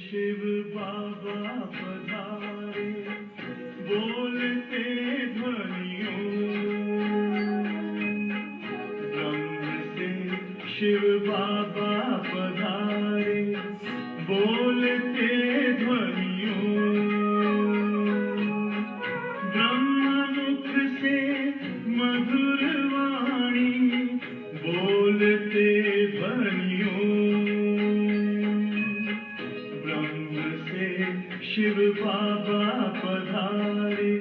शिव बाबा पधारे बोलते ध्वनियों, ब्रह्म से शिव बाबा पधारे बोलते ध्वनियों, ब्रह्ममुख से मधुर वाणी बोलते ध्वनियों, शिव बाबा पधारे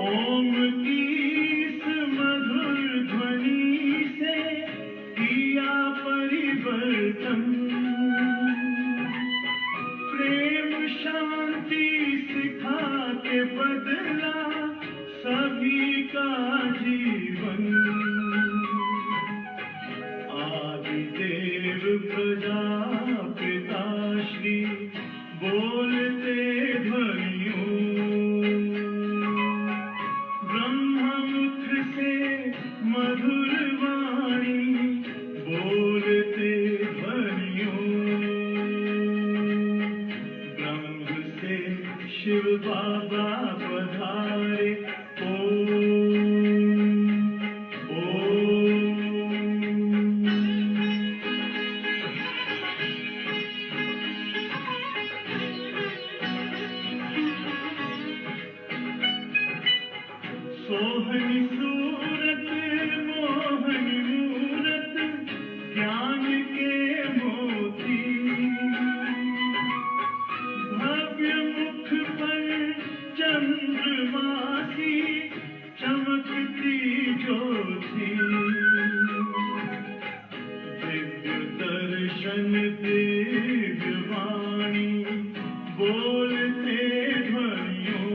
ओम की इस मधुर ध्वनि से किया परिवर्तन, शांति सिखा के बदला सभी का जीवन। आदिदेव प्रजापिता श्री बोलते ध्वनियों, ब्रह्ममुख से मधुर वाणी बोलते ध्वनियों, शिव बाबा पधारे सोहनी सूरत मोहनी मूरत ज्ञान के मोती, भव्य मुख पर चंद्रमासी चमकती ज्योति, दिव्य दर्शन दिव्य वाणी बोलते ध्वनियों,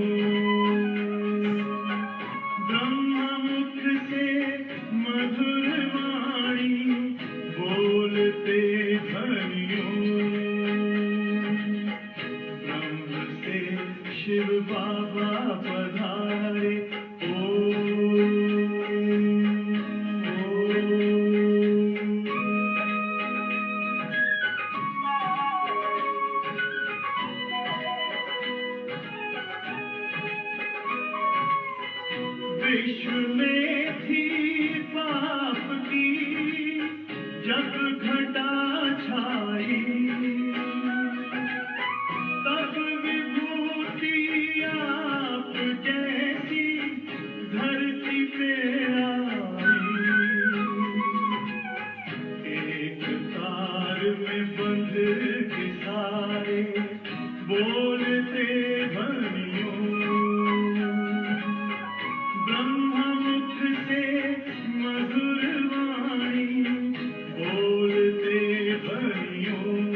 ब्रह्ममुख से मधुर वाणी बोलते ध्वनियों, शिव बाबा पधारे विश्व में थी पाप की जब घटा छाई, तब विभूति आप जैसी धरती पे आई, एक तार में बंध के सारे बोलते ध्वनियों, ब्रह्ममुख से मधुर वाणी बोलते ध्वनियों,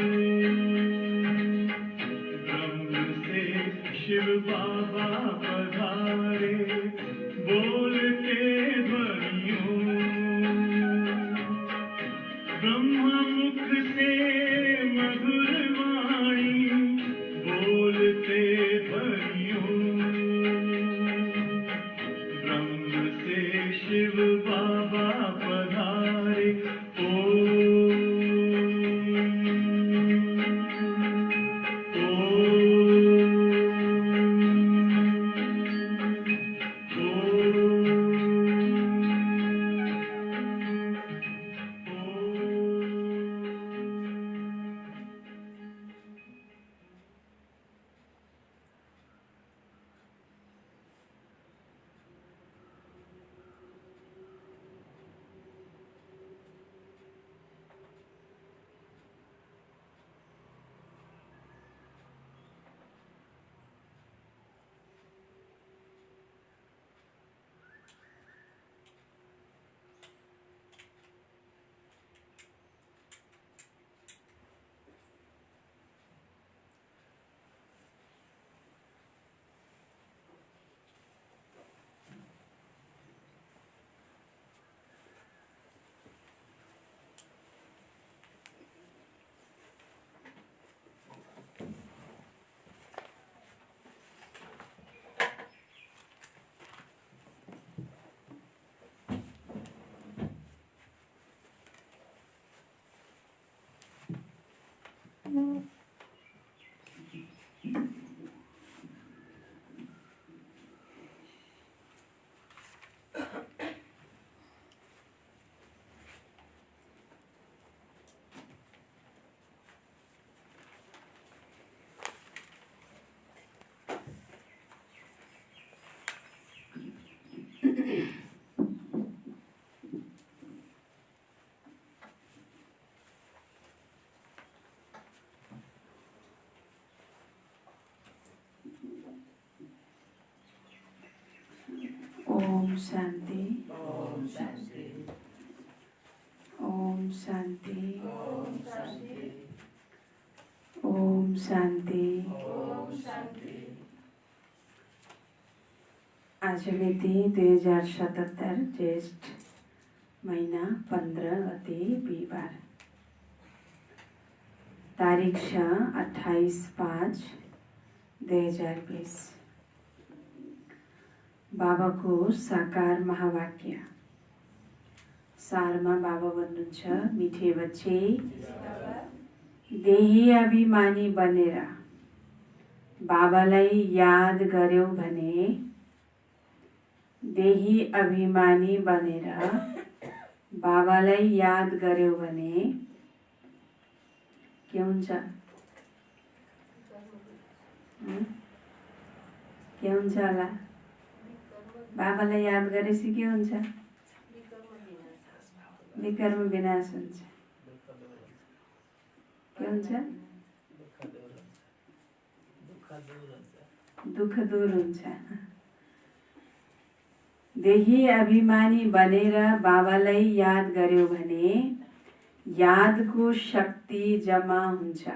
शान्ति ओम शान्ति ओम शान्ति ओम शान्ति ओम शान्ति। ओम शान्ति। आज मिति 2077 ज्येष्ठ महीना 15 गते बिहिबार। तारिख छ 28/5/2020। बाबाको साकार महावाक्य सारमा बाबा भन्नुहुन्छ, मिठे बच्चे देही अभिमानी बनेर बाबालाई याद गर्यौ भने, देही अभिमानी बनेर बाबालाई याद गर्यौ भने के हुन्छ? के हुन्छ होला? बाबालाई याद गरेपछि के हुन्छ? विकर्म विनाश हुन्छ। के हुन्छ? दुःख दूर हुन्छ। देही अभिमानी बनेर बाबालाई याद गर्यो भने यादको शक्ति जम्मा हुन्छ।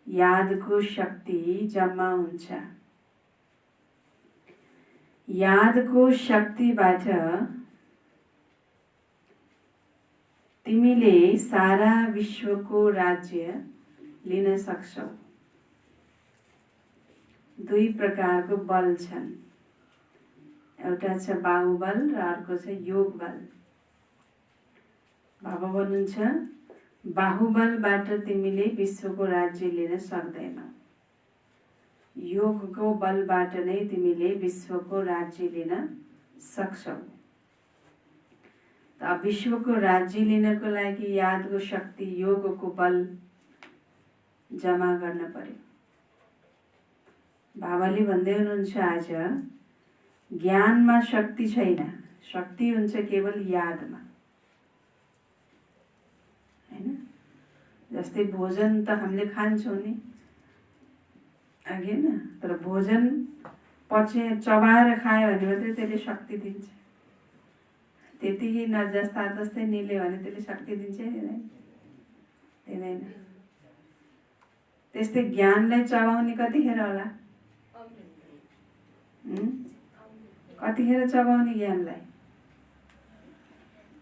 यादको शक्ति जम्मा हुन्छ। यादको शक्तिबाट तिमीले सारा विश्वको राज्य लिन सक्छौ। दुई प्रकारको बल छन्, एउटा छ बाहुबल र अर्को छ योग बल। बाबा भन्नुहुन्छ, बाहुबलबाट तिमीले विश्वको राज्य लिन सक्दैनौ, योगको बलबाट नै तिमीले विश्वको राज्य लिन सक्छौ। अब विश्वको राज्य लिनको लागि यादको शक्ति, योगको बल जम्मा गर्न पर्यो। बाबाले भन्दै हुनुहुन्छ, आज ज्ञानमा शक्ति छैन, शक्ति हुन्छ केवल यादमा, हैन? जस्तै भोजन त हामीले खान्छौँ नि, अघि न, तर भोजन चबाएर खायो भने मात्रै त्यसले शक्ति दिन्छ। त्यतिकै नजस्ता जस्तै निल्यो भने त्यसले शक्ति दिन्छ नि? दिँदैन। त्यस्तै ज्ञानलाई चबाउने कतिखेर होला? कतिखेर चबाउने ज्ञानलाई?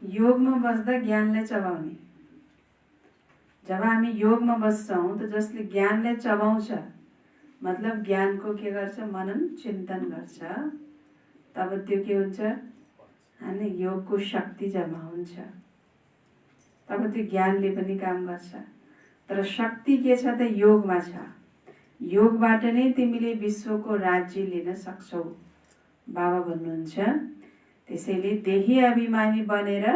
योगमा बस्दा ज्ञानलाई चबाउने। जब हामी योगमा बस्छौँ त जसले ज्ञानलाई चबाउँछ, मतलब ज्ञानको के गर्छ? मनन चिन्तन गर्छ। तब त्यो के हुन्छ? अनि योगको शक्ति जम्मा हुन्छ। तब त्यो ज्ञानले पनि काम गर्छ। तर शक्ति के छ त? योगमा छ। योगबाट नै तिमीले विश्वको राज्य लिन सक्छौ, बाबा भन्नुहुन्छ। त्यसैले देही अभिमानी बनेर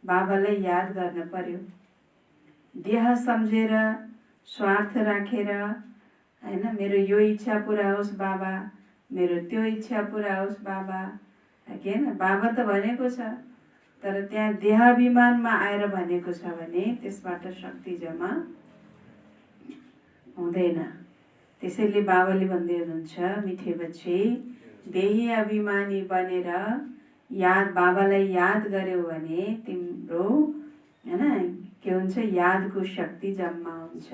बाबालाई याद गर्न पर्यो। देह सम्झेर, स्वार्थ राखेर, हैन, मेरो यो इच्छा पुरा होस् बाबा, मेरो त्यो इच्छा पुरा होस् बाबा, हैन? बाबा त भनेको छ, तर त्यहाँ देह अभिमानमा आएर भनेको छ भने त्यसबाट शक्ति जम्मा हुँदैन। त्यसैले बाबाले भन्दै हुनुहुन्छ, मिठे बच्चे देही अभिमानी बनेर बाबालाई याद गर्यौ भने तिम्रो, हैन, के हुन्छ? यादको शक्ति जम्मा हुन्छ।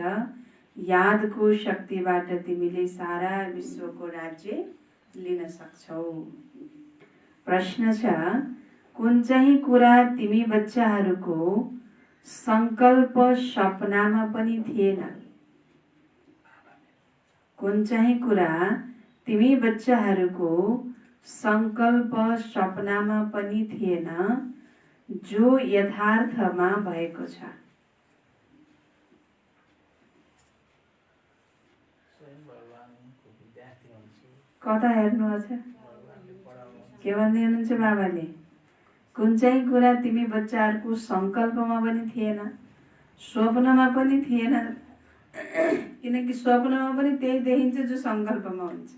यादको शक्तिबाट तिमीले सारा विश्वको राज्य लिन सक्छौ। प्रश्न छ, कुन चाहिँ कुरा तिमी बच्चाहरूको संकल्प सपनामा पनि थिएन? कुन चाहिँ कुरा तिमी बच्चाहरूको संकल्प सपनामा पनि थिएन, जो यथार्थमा भएको छ? कता हेर्नुहुन्छ? के भन्दै हुनुहुन्छ बाबाले? कुन चाहिँ कुरा तिमी बच्चाहरूको संकल्पमा पनि थिएन, स्वप्नमा पनि थिएन। किनकि स्वप्नमा पनि त्यही देखिन्छ जो संकल्पमा हुन्छ,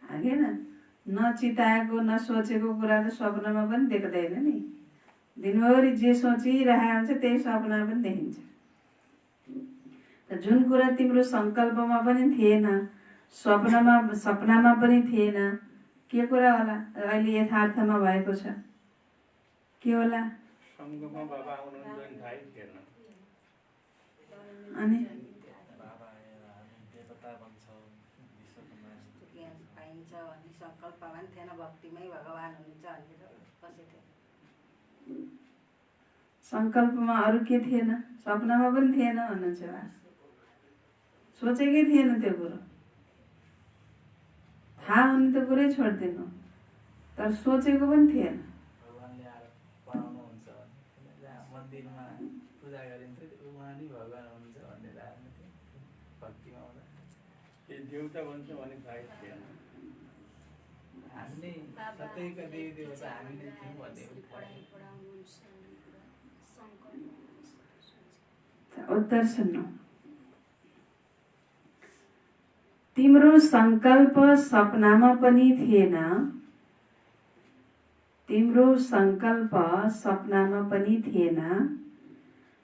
हैन? नचिताएको नसोचेको कुरा त स्वप्नमा पनि देख्दैन नि। दिनभरि जे सोचिरहेको हुन्छ त्यही स्वप्नमा पनि देखिन्छ। जुन कुरा तिम्रो संकल्पमा पनि थिएन, सपनामा पनि थिएन। के कुरा होला अहिले यथार्थमा भएको छ? के होला? सङ्घमा बाबा आउनुहुन्छ नि थाहै थिएन। अनि ज्ञान पाइन्छ भन्ने सङ्कल्प पनि थिएन, भक्तिमै भगवान् हुनुहुन्छ भनेर बसेको थियो। सङ्कल्पमा अरू के थिएन? सपनामा पनि थिएन भन्नुहुन्छ उहाँ। सोचेकै थिएन त्यो कुरो। थाहा हुने त कुरै छोडिदिनु, तर सोचेको पनि थिएन। भगवानले आएर पढाउनुहुन्छ भने जहाँ मन्दिरमा पूजा गरिन्छ उहाँ नै भगवान हुनुहुन्छ भन्ने धारणा थियो भक्तिमा हुँदा। त्यो देउता भन्छ भने थाहै थिएन। हामी नै सत्यका देवी देवता हामी नै थियौँ भन्ने उत्तर सुन्नु। तिम्रो सङ्कल्प सपनामा पनि थिएन। तिम्रो सङ्कल्प सपनामा पनि थिएन।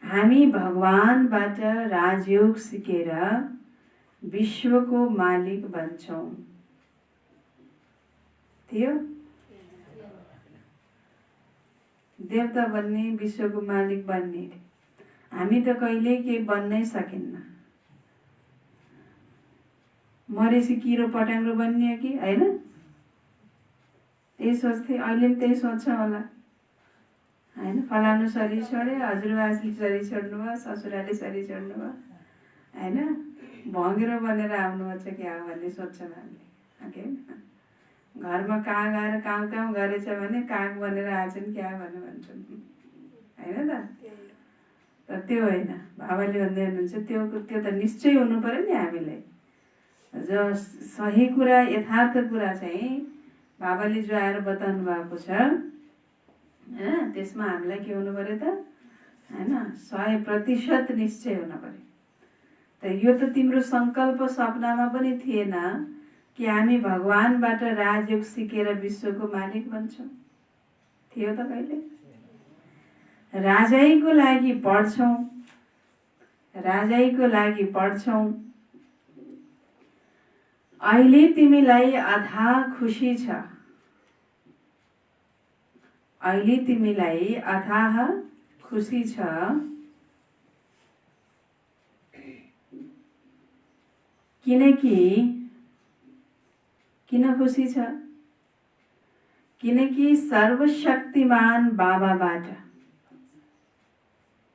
हामी भगवानबाट राजयोग सिकेर विश्वको मालिक बन्छौँ। थियो? देवता बन्ने, विश्वको मालिक बन्ने। हामी त कहिले केही बन्नै सकिन्न। मरेपछि किरो पट्याङ्ग्रो बन्ने कि होइन? त्यही सोच्थे, अहिले पनि त्यही सोच्छ होला होइन? फलानु शरीर छोड्यो, हजुरबाले शरीर छोड्नुभयो, ससुराले शरीर छोड्नुभयो होइन? भँगेरो बनेर आउनुपर्छ क्या भन्ने सोध्छौँ हामीले, होइन? घरमा काग आएर काम गरेछ भने काग बनेर आएछन् क्या भनेर भन्छौँ, होइन त? तर त्यो होइन। बाबाले भन्दै हुनुहुन्छ त्यो त निश्चय हुनु पर्यो नि हामीले। जो सही कुरा, यथार्थ कुरा चाहिँ बाबाले जो आएर बताउनु भएको छ होइन, त्यसमा हामीलाई के हुनु पर्यो त? होइन, 100% निश्चय हुनु पर्यो। त यो त तिम्रो सङ्कल्प सपनामा पनि थिएन कि हामी भगवानबाट राजयोग सिकेर विश्वको मालिक बन्छौँ। थियो त कहिले? राजाईको लागि पढ्छौँ, राजाईको लागि पढ्छौँ। अहिले तिमीलाई अथा खुसी छ। अहिले तिमीलाई अथाह खुसी छ। किन खुसी छ? किनकि सर्वशक्तिमान बाबाबाट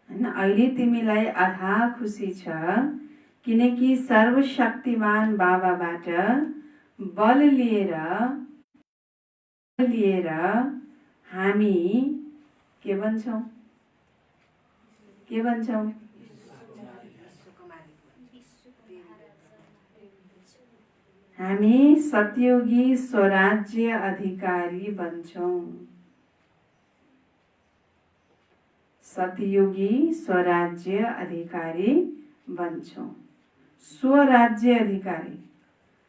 होइन। अहिले तिमीलाई अथाह खुसी छ किनकि सर्वशक्तिमान बाबाबाट बल लिएर हामी के बन्छौँ? के बन्छौँ? हामी सतयोगी स्वराज्य अधिकारी बन्छौँ। सतयोगी स्वराज्य अधिकारी बन्छौँ। स्वराज्य अधिकारी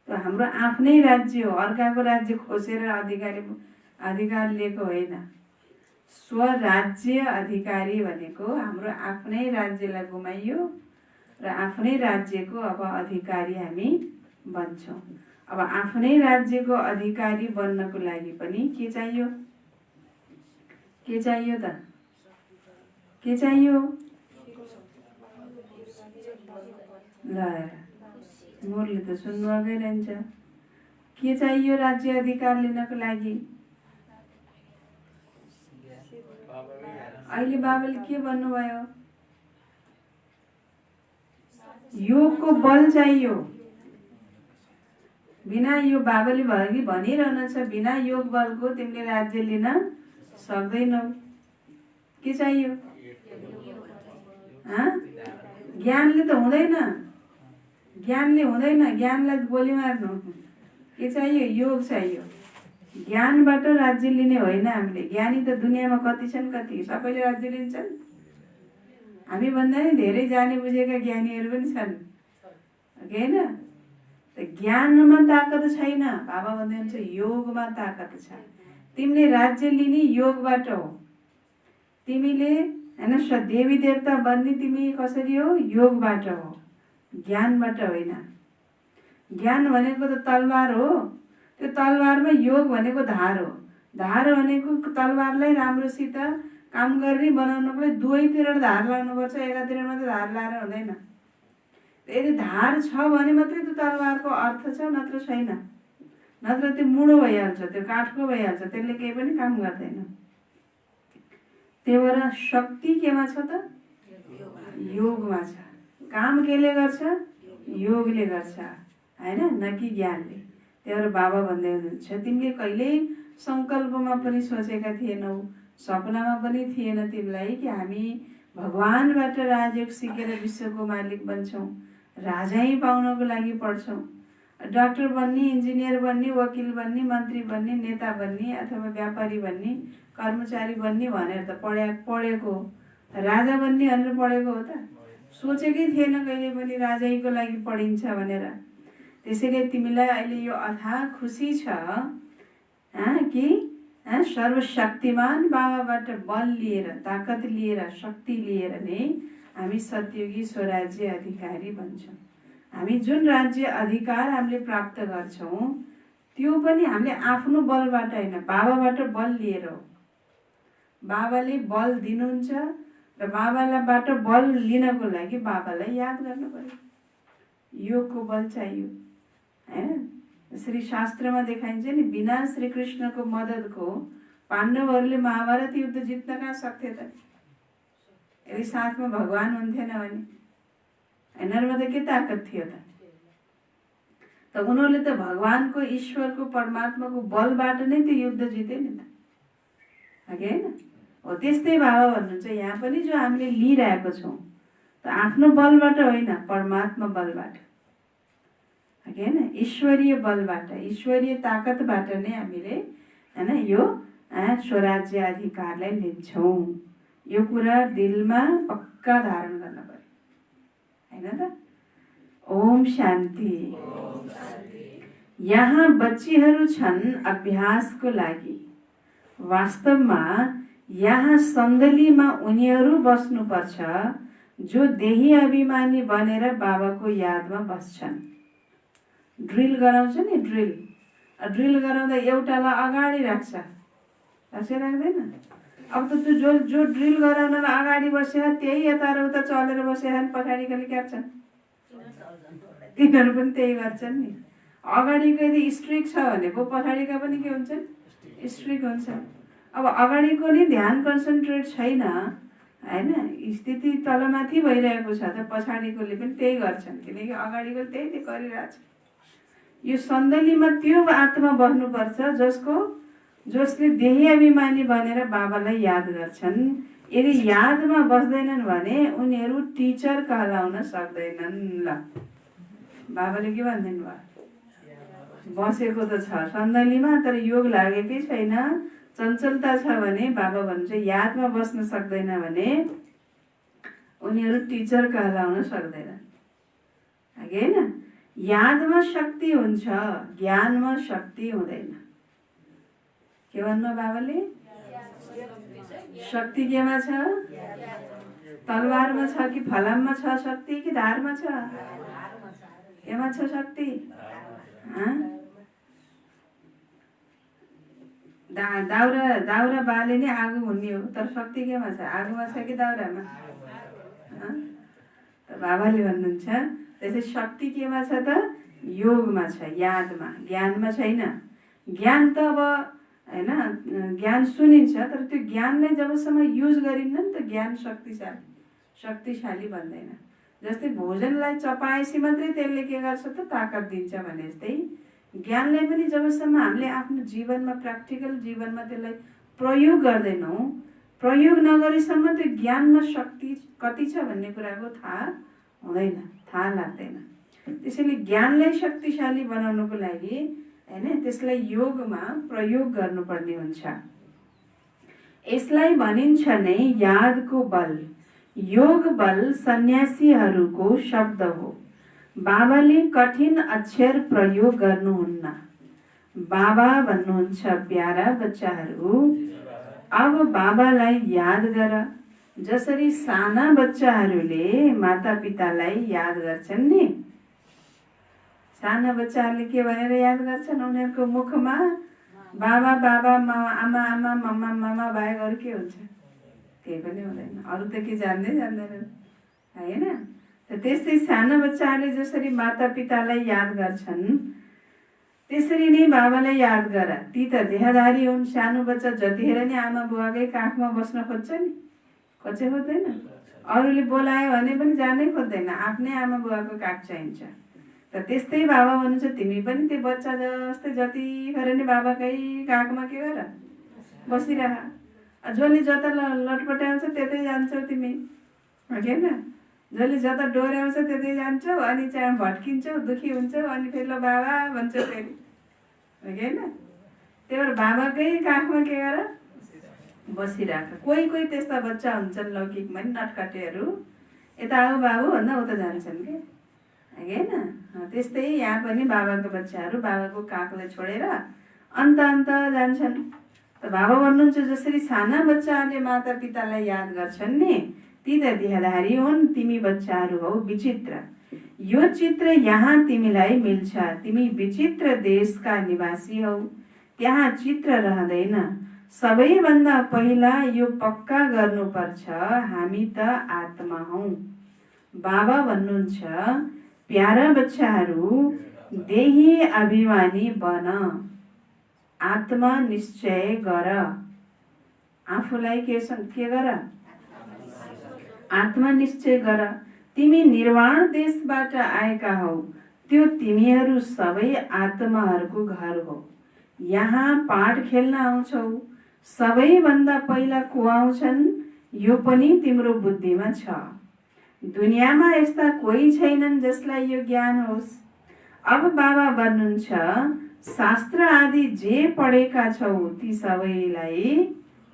त हाम्रो आफ्नै राज्य हो, अर्काको राज्य खोसेर अधिकार लिएको होइन। स्वराज्य अधिकारी भनेको हाम्रो आफ्नै राज्यलाई गुमाइयो र आफ्नै राज्यको अब अधिकारी हामी बन्छौँ। अब आफ्नै राज्यको अधिकारी बन्नको लागि पनि के चाहियो? के चाहियो त? के चाहियो? ल मुरली त सुन्नु अघि रहन्छ। के चाहियो राज्य अधिकार लिनको लागि? अहिले बाबाले के भन्नुभयो? योगको बल चाहियो। बिना यो बाबाले भगि भनिरहनु छ, बिना योग बलको तिमीले राज्य लिन सक्दैनौ। के चाहियो? ज्ञानले त हुँदैन, ज्ञानले हुँदैन। ज्ञानलाई गोली मार्नु। के चाहियो? योग चाहियो। ज्ञानबाट राज्य लिने होइन हामीले। ज्ञानी त दुनियाँमा कति छन्, कति सबैले राज्य लिन्छन्। हामी भन्दा नि धेरै जाने बुझेका ज्ञानीहरू पनि छन्, होइन? त ज्ञानमा ताकत छैन। बाबा भन्दै हुन्छ योगमा ताकत छ। तिमीले राज्य लिने योगबाट हो। तिमीले होइन देवी देवता बन्ने तिमी कसरी हो? योगबाट हो, ज्ञानबाट होइन। ज्ञान भनेको त तलवार हो, त्यो तलवारमा योग भनेको धार हो। धार भनेको तलवारलाई राम्रोसित काम गर्ने बनाउनको लागि दुवैतिर धार लाउनुपर्छ, एकातिर मात्रै धार लाएर हुँदैन। यदि धार छ भने मात्रै त्यो तलवारको अर्थ छ, नत्र छैन। नत्र त्यो मुडो भइहाल्छ, त्यो काठको भइहाल्छ, त्यसले केही पनि काम गर्दैन। त्यही भएर शक्ति केमा छ त? योगमा छ। काम केले गर्छ? योगले गर्छ, होइन, न कि ज्ञानले। त्यही भएर बाबा भन्दै हुनुहुन्छ, तिमीले कहिल्यै सङ्कल्पमा पनि सोचेका थिएनौ, सपनामा पनि थिएन तिमीलाई कि हामी भगवानबाट राजयोग सिकेर विश्वको मालिक बन्छौँ, राजै पाउनको लागि पढ्छौँ। डाक्टर बन्ने, इन्जिनियर बन्ने, वकिल बन्ने, मन्त्री बन्ने, नेता बन्ने अथवा व्यापारी बन्ने, कर्मचारी बन्ने भनेर त पढेको, राजा बन्ने भनेर पढेको हो त? सोचेकै थिएन कहिले पनि राजैको लागि पढिन्छ भनेर। त्यसैले तिमीलाई अहिले यो अथाह खुसी छ कि सर्वशक्तिमान बाबाबाट बल लिएर, ताकत लिएर, शक्ति लिएर नै हामी सत्ययुगी स्वराज्य अधिकारी बन्छौँ। हामी जुन राज्य अधिकार हामीले प्राप्त गर्छौँ त्यो पनि हामीले आफ्नो बलबाट होइन, बाबाबाट बल लिएर हो। बाबाले बल दिनुहुन्छ र बाबाबाट बल लिनको लागि बाबालाई याद गर्नु पर्यो। योगको बल चाहियो, होइन। श्री शास्त्रमा देखाइन्छ नि, बिना श्री कृष्णको मद्दतको पाण्डवहरूले महाभारत युद्ध जित्न कहाँ सक्थे त? यदि साथमा भगवान हुन्थेन भने यिनीहरूमा त के ताकत थियो त? त उनीहरूले त भगवानको, ईश्वरको, परमात्माको बलबाट नै त्यो युद्ध जिते नि त, होइन? हो त्यस्तै बाबा भन्नुहुन्छ, यहाँ पनि जो हामीले लिइरहेको छौँ त आफ्नो बलबाट होइन, परमात्मा बलबाट, होइन, ईश्वरीय बलबाट, ईश्वरीय ताकतबाट नै हामीले, होइन, यो स्वराज्य अधिकारलाई लिन्छौँ। यो कुरा दिलमा पक्का धारण गर्न पर्यो, होइन त? ओम शान्ति। यहाँ बच्चीहरू छन् अभ्यासको लागि। वास्तवमा यहाँ सन्दलीमा उनीहरू बस्नुपर्छ जो देही अभिमानी बनेर बाबाको यादमा बस्छन्। ड्रिल गराउँछ नि, ड्रिल गराउँदा एउटालाई अगाडि राख्छ, राख्दैन? अब त त्यो जो ड्रिल गराउनलाई अगाडि बस्यो त्यही यता र उता चलेर बस्यो, पछाडिकोले क्याप्छन्, तिनीहरू पनि त्यही गर्छन् नि। अगाडिको यदि स्ट्रिक छ भनेको पछाडिका पनि के हुन्छन्? स्ट्रिक हुन्छन्। अब अगाडिको नै ध्यान कन्सन्ट्रेट छैन, होइन, स्थिति तलमाथि भइरहेको छ त पछाडिकोले पनि त्यही गर्छन्, किनकि अगाडिको त्यही गरिरहेछ। यो सन्दलीमा त्यो आत्मा बस्नुपर्छ जसले देही अभिमानी बनेर बाबालाई याद गर्छन्। यदि यादमा बस्दैनन् भने उनीहरू टिचर कहलाउन सक्दैनन्। ल, बाबाले के भनिदिनु भयो? बसेको त छ सन्दलीमा, तर योग लागेकै छैन, चञ्चलता छ भने बाबा भन्छ यादमा बस्न सक्दैन भने उनीहरू टिचर कहलाउन सक्दैनन्, होइन? यादमा शक्ति हुन्छ, ज्ञानमा शक्ति हुँदैन। के भन्नु बाबाले? शक्ति केमा छ? तलवारमा छ कि फलाममा छ शक्ति, कि धारमा छ? केमा छ शक्ति? दाउरा बाले नै आगो हुने हो, तर शक्ति केमा छ? आगोमा छ कि दाउरामा? बाबाले भन्नुहुन्छ त्यसै शक्ति केमा छ त? योगमा छ, यादमा, ज्ञानमा छैन। ज्ञान त अब होइन, ज्ञान सुनिन्छ, तर त्यो ज्ञानलाई जबसम्म युज गरिन्न नि त ज्ञान शक्तिशाली बन्दैन। जस्तै भोजनलाई चपाएपछि मात्रै त्यसले के गर्छ त? ताकत दिन्छ भने जस्तै ज्ञानलाई पनि जबसम्म हामीले आफ्नो जीवनमा, प्र्याक्टिकल जीवनमा त्यसलाई प्रयोग गर्दैनौँ, प्रयोग नगरेसम्म त्यो ज्ञानमा शक्ति कति छ भन्ने कुराको थाहा हुँदैन, थाहा लाग्दैन। त्यसैले ज्ञानलाई शक्तिशाली बनाउनको लागि, होइन, त्यसलाई योगमा प्रयोग गर्नुपर्ने हुन्छ। यसलाई भनिन्छ नै यादको बल। योग बल सन्यासीहरूको शब्द हो। बाबाले कठिन अक्षर प्रयोग गर्नुहुन्न। बाबा भन्नुहुन्छ, प्यारा बच्चाहरू, अब बाबालाई याद गर, जसरी साना बच्चाहरूले माता पितालाई याद गर्छन् नि। साना बच्चाहरूले के भनेर याद गर्छन्? उनीहरूको मुखमा बाबा बाबा आमा आमा मम्मा मामा बाहेक अरू के हुन्छ? केही पनि हुँदैन। अरू त के जान्दैनन् होइन? त्यस्तै साना बच्चाहरूले जसरी माता पितालाई याद गर्छन् त्यसरी नै बाबालाई याद गर। ती त देहधारी हुन्। सानो बच्चा जतिखेर नि आमा बुवाकै काखमा बस्न खोज्छ नि, खोज्दैन? अरूले बोलायो भने पनि जानै खोज्दैन, आफ्नै आमा बुवाको काख चाहिन्छ। त त्यस्तै बाबा भन्नुहुन्छ तिमी पनि त्यो बच्चा जस्तै जतिखेर नि बाबाकै काखमा के गर बसिरह। जसले जता लटपट्याउँछ त्यतै जान्छौ तिमी, होइन? जसले जता डोर्याउँछ त्यतै जान्छौ, अनि चाहिँ भट्किन्छौ, दुखी हुन्छौ, अनि फेरि ल बाबा भन्छौ फेरि, होइन? त्यही भएर बाबाकै काखमा के गर बसिराख। कोही कोही त्यस्ता बच्चा हुन्छन् लौकिकमा नि नटखटेहरू, यता आऊ बाबु भन्दा उता जान्छन् के, होइन? त्यस्तै यहाँ पनि बाबाको बच्चाहरू बाबाको काखलाई छोडेर अन्त जान्छन्। त बाबा भन्नुहुन्छ जसरी साना बच्चाहरूले माता पितालाई याद गर्छन् नि, ती त देहधारी हुन्, तिमी बच्चाहरू हौ विचित्र। यो चित्र यहाँ तिमीलाई मिल्छ, तिमी विचित्र देशका निवासी हौ, त्यहाँ चित्र रहँदैन। सबैभन्दा पहिला यो पक्का गर्नुपर्छ, हामी त आत्मा हौ। बाबा भन्नुहुन्छ प्यारा बच्चाहरू देही अभिमानी बन, आत्मा निश्चय गर। आफूलाई के गर? आत्मा निश्चय गर। तिमी निर्वाण देशबाट आएका हौ, त्यो तिमीहरू सबै आत्माहरूको घर हो। यहाँ पाठ खेल्न आउँछौ। सबैभन्दा पहिला को आउँछन् यो पनि तिम्रो बुद्धिमा छ। दुनियाँमा यस्ता कोही छैनन् जसलाई यो ज्ञान होस्। अब बाबा भन्नुहुन्छ शास्त्र आदि जे पढेका छौ ती सबैलाई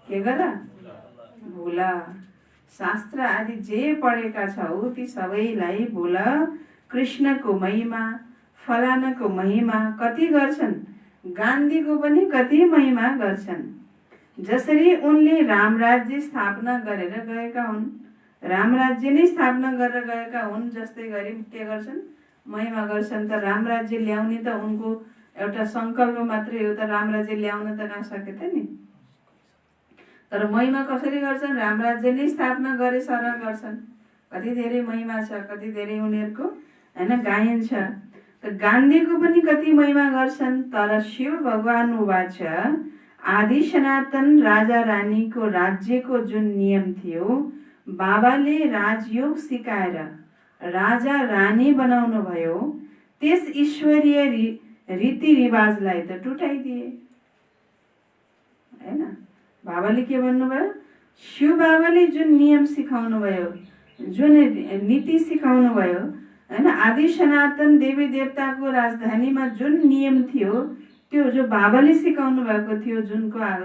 के गर? भुल। शास्त्र आदि जे पढेका छौ ती सबैलाई भुल। कृष्णको महिमा, फलानाको महिमा कति गर्छन्, गान्धीको पनि कति महिमा गर्छन्। जसरी उनले रामराज्य स्थापना गरेर गएका हुन्, रामराज्य नै स्थापना गरेर गएका हुन्, जस्तै गरी के गर्छन्? महिमा गर्छन्। त रामराज्य ल्याउने त उनको एउटा सङ्कल्प मात्रै हो, त रामराज्य ल्याउन त नसके नि। तर महिमा कसरी गर्छन्? रामराज्य नै स्थापना गरे सरह गर्छन्। कति धेरै महिमा छ, कति धेरै उनीहरूको होइन गायन छ। त गान्धीको पनि कति महिमा गर्छन्। तर शिव भगवान उवाच आदि सनातन राजा रानीको राज्यको जुन नियम थियो, बाबाले राजयोग सिकाएर राजा रानी बनाउनु भयो, त्यस ईश्वरीय रीतिरिवाजलाई त टुटाइदिए, होइन? बाबाले के भन्नुभयो? शिव बाबाले जुन नियम सिकाउनु भयो, जुन नीति सिकाउनु भयो, होइन? आदि सनातन देवी देवताको राजधानीमा जुन नियम थियो, त्यो जो बाबाले सिकाउनु भएको थियो,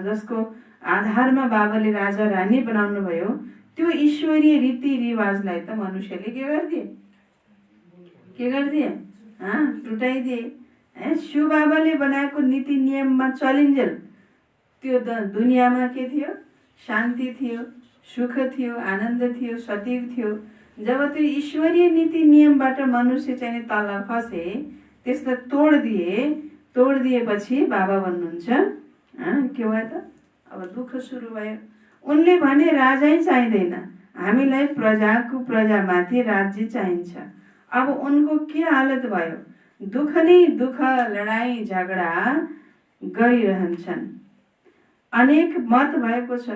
जसको आधारमा बाबाले राजा रानी बनाउनु भयो, त्यो ईश्वरीय रीतिरिवाजलाई त मनुष्यले के गरिदिए? टुटाइदिए। शिव बाबाले बनाएको नीति नियममा चलिन्जेल त्यो दुनियाँमा के थियो? शान्ति थियो, सुख थियो, आनन्द थियो, सतीव थियो। जब त्यो ईश्वरीय नीति नियमबाट मनुष्य चाहिँ तल खसे, त्यसलाई तोडिदिएपछि बाबा भन्नुहुन्छ के भयो त? अब दुःख सुरु भयो। उनले भने राजै चाहिँदैन, हामीलाई प्रजामाथि राज्य चाहिन्छ। अब उनको के हालत भयो? दुःख नै दुःख, लडाईँ झगडा गरिरहन्छन्। अनेक मत भएको छ,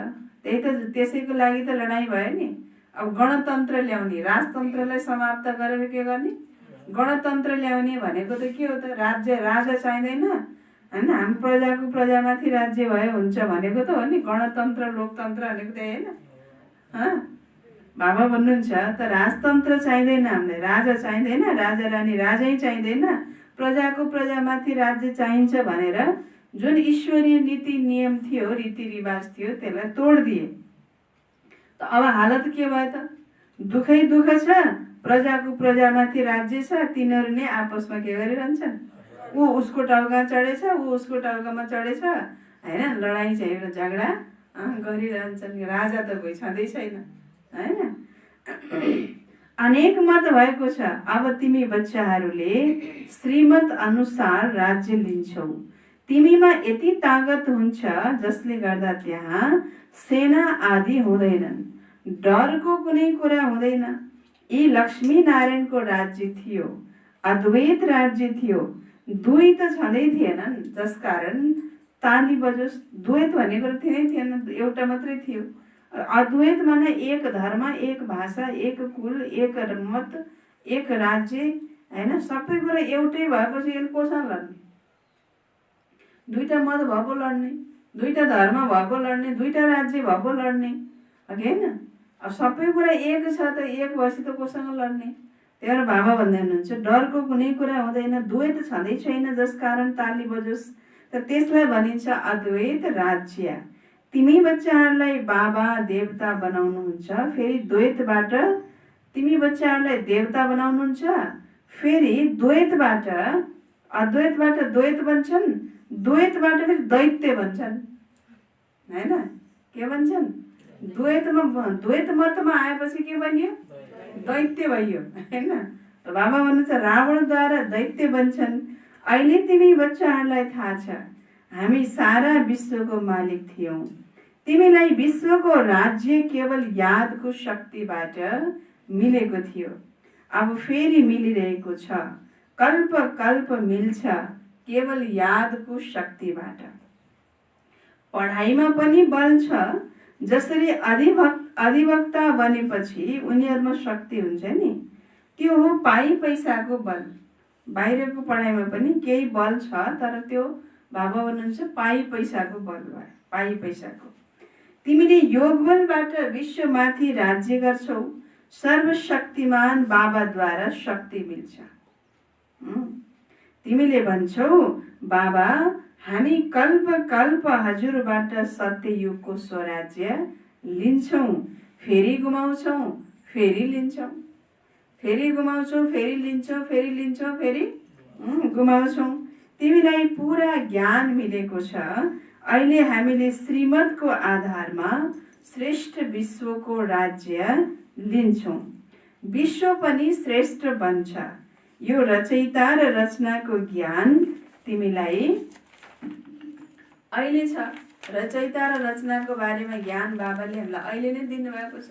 त्यसैको लागि त लडाईँ भयो नि। अब गणतन्त्र ल्याउने, राजतन्त्रलाई समाप्त गरेर के गर्ने? गणतन्त्र ल्याउने भनेको त के हो त? राजा चाहिँदैन, होइन? हामी प्रजामाथि राज्य भए हुन्छ भनेको त हो नि। गणतन्त्र लोकतन्त्र भनेको त्यही होइन? बाबा भन्नुहुन्छ त राजतन्त्र चाहिँदैन, हामीलाई राजा चाहिँदैन, राजा रानी राजै चाहिँदैन, प्रजामाथि राज्य चाहिन्छ भनेर जुन ईश्वरीय नीति नियम थियो, रीतिरिवाज थियो, त्यसलाई तोडिदिए। त अब हालत के भयो त? दुःखै दुःख छ, प्रजामाथि राज्य छ, तिनीहरू नै आपसमा के गरिरहन्छन्? ऊ उसको टाउका चढेछ, ऊ उसको टाउकामा चढेछ, होइन? लडाईँ चाहिँ झगडा गरिरहन्छन्। राजा त कोही छँदै छैन, होइन? अनेक मत भएको छ। अब तिमी बच्चाहरूले श्रीमत अनुसार राज्य लिन्छौ। तिमीमा यति तागत हुन्छ जसले गर्दा त्यहाँ सेना आदि हुँदैनन्, डरको कुनै कुरा हुँदैन। यी लक्ष्मी नारायणको राज्य थियो, अद्वैत राज्य थियो। दुई त छँदै थिएनन्, जसकारण ताली बजोस्। द्वैत भनेको थिएनै थिएन, एउटा मात्रै थियो। अद्वैत माने एक धर्म, एक भाषा, एक कुल, एक मत, एक राज्य, हैन? सबै कुरा एउटै भएपछि यसले कोसँग लड्ने? दुईटा मत भएको लड्ने, दुईटा धर्म भएको लड्ने, दुईटा राज्य भएको लड्ने, होइन? अब सबै कुरा एक छ त एक भएपछि त कोसँग लड्ने? त्यही भएर बाबा भन्दै हुनुहुन्छ डरको कुनै कुरा हुँदैन, द्वैत छँदै छैन जसकारण ताली बजोस्। त त्यसलाई भनिन्छ अद्वैत राज्य। तिमी बच्चाहरूलाई बाबा देवता बनाउनुहुन्छ, फेरि द्वैतबाट तिमी बच्चाहरूलाई देवता बनाउनुहुन्छ, फेरि द्वैतबाट अद्वैतबाट द्वैत बन्छन्, द्वैतबाट फेरि दैत्य बन्छन्, होइन? के भन्छन्? द्वैत मतमा आएपछि के बनियो? दैत्य भयो, होइन? बाबा भन्नुहुन्छ रावणद्वारा दैत्य बन्छन्। अहिले तिमी बच्चाहरूलाई थाहा छ हामी सारा विश्वको मालिक थियौँ। तिमीलाई विश्वको राज्य केवल यादको शक्तिबाट मिलेको थियो, अब फेरि मिलिरहेको छ। कल्प कल्प मिल्छ केवल यादको शक्तिबाट। पढाइमा पनि बल छ, जसरी अधिवक्ता बनेपछि उनीहरूमा शक्ति हुन्छ नि, त्यो हो पाइ पैसाको बल। बाहिरको पढाइमा पनि केही बल छ, तर त्यो बाबा भन्नुहुन्छ पाइ पैसाको बल भयो, पाइ पैसाको। तिमीले योग बलबाट विश्वमाथि राज्य गर्छौ, सर्वशक्तिमान बाबाद्वारा शक्ति मिल्छ। तिमीले भन्छौ बाबा हामी कल्प कल्प हजुरबाट सत्ययुगको स्वराज्य लिन्छौँ, फेरि गुमाउँछौँ, फेरि लिन्छौँ, फेरि गुमाउँछौँ, फेरि लिन्छौँ, फेरि लिन्छौँ, फेरि गुमाउँछौँ। तिमीलाई पुरा ज्ञान मिलेको छ। अहिले हामीले श्रीमतको आधारमा श्रेष्ठ विश्वको राज्य लिन्छौँ, विश्व पनि श्रेष्ठ बन्छ। यो रचयिता र रचनाको ज्ञान तिमीलाई अहिले छ। रचयिता र रचनाको बारेमा ज्ञान बाबाले हामीलाई अहिले नै दिनुभएको छ।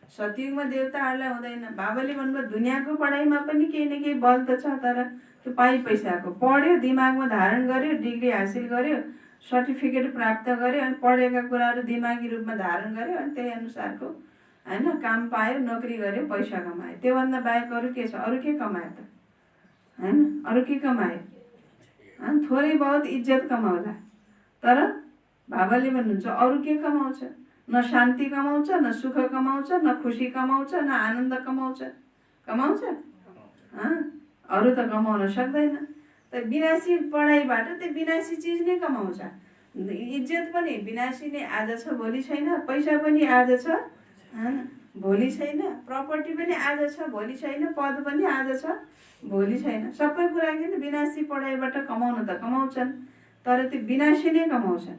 सतयुगमा देवताहरूलाई हुँदैन। बाबाले भन्नुभयो दुनियाँको पढाइमा पनि केही न केही बल त छ, तर त्यो पाइ पैसाको। पढ्यो, दिमागमा धारण गर्यो, डिग्री हासिल गर्यो, सर्टिफिकेट प्राप्त गर्यो, अनि पढेका कुराहरू दिमागी रूपमा धारण गर्यो, अनि त्यही अनुसारको होइन काम पायो, नोकरी गर्यो, पैसा कमायो। त्योभन्दा बाहेक अरू के छ? अरू के कमायो त? होइन, अरू के कमायो? थोरै बहुत इज्जत कमाउला, तर बाबाले भन्नुहुन्छ अरू के कमाउँछ? न शान्ति कमाउँछ, न सुख कमाउँछ, न खुसी कमाउँछ, न आनन्द कमाउँछ। कमाउँछ? अरू त कमाउन सक्दैन। त विनाशी पढाइबाट त्यो विनाशी चिज नै कमाउँछ। इज्जत पनि विनाशी नै, आज छ भोलि छैन। पैसा पनि आज छ भोलि छैन। प्रपर्टी पनि आज छ भोलि छैन। पद पनि आज छ भोलि छैन। सबै कुरा किन विनाशी पढाइबाट कमाउन त कमाउँछन्, तर त्यो विनाशी नै कमाउँछन्।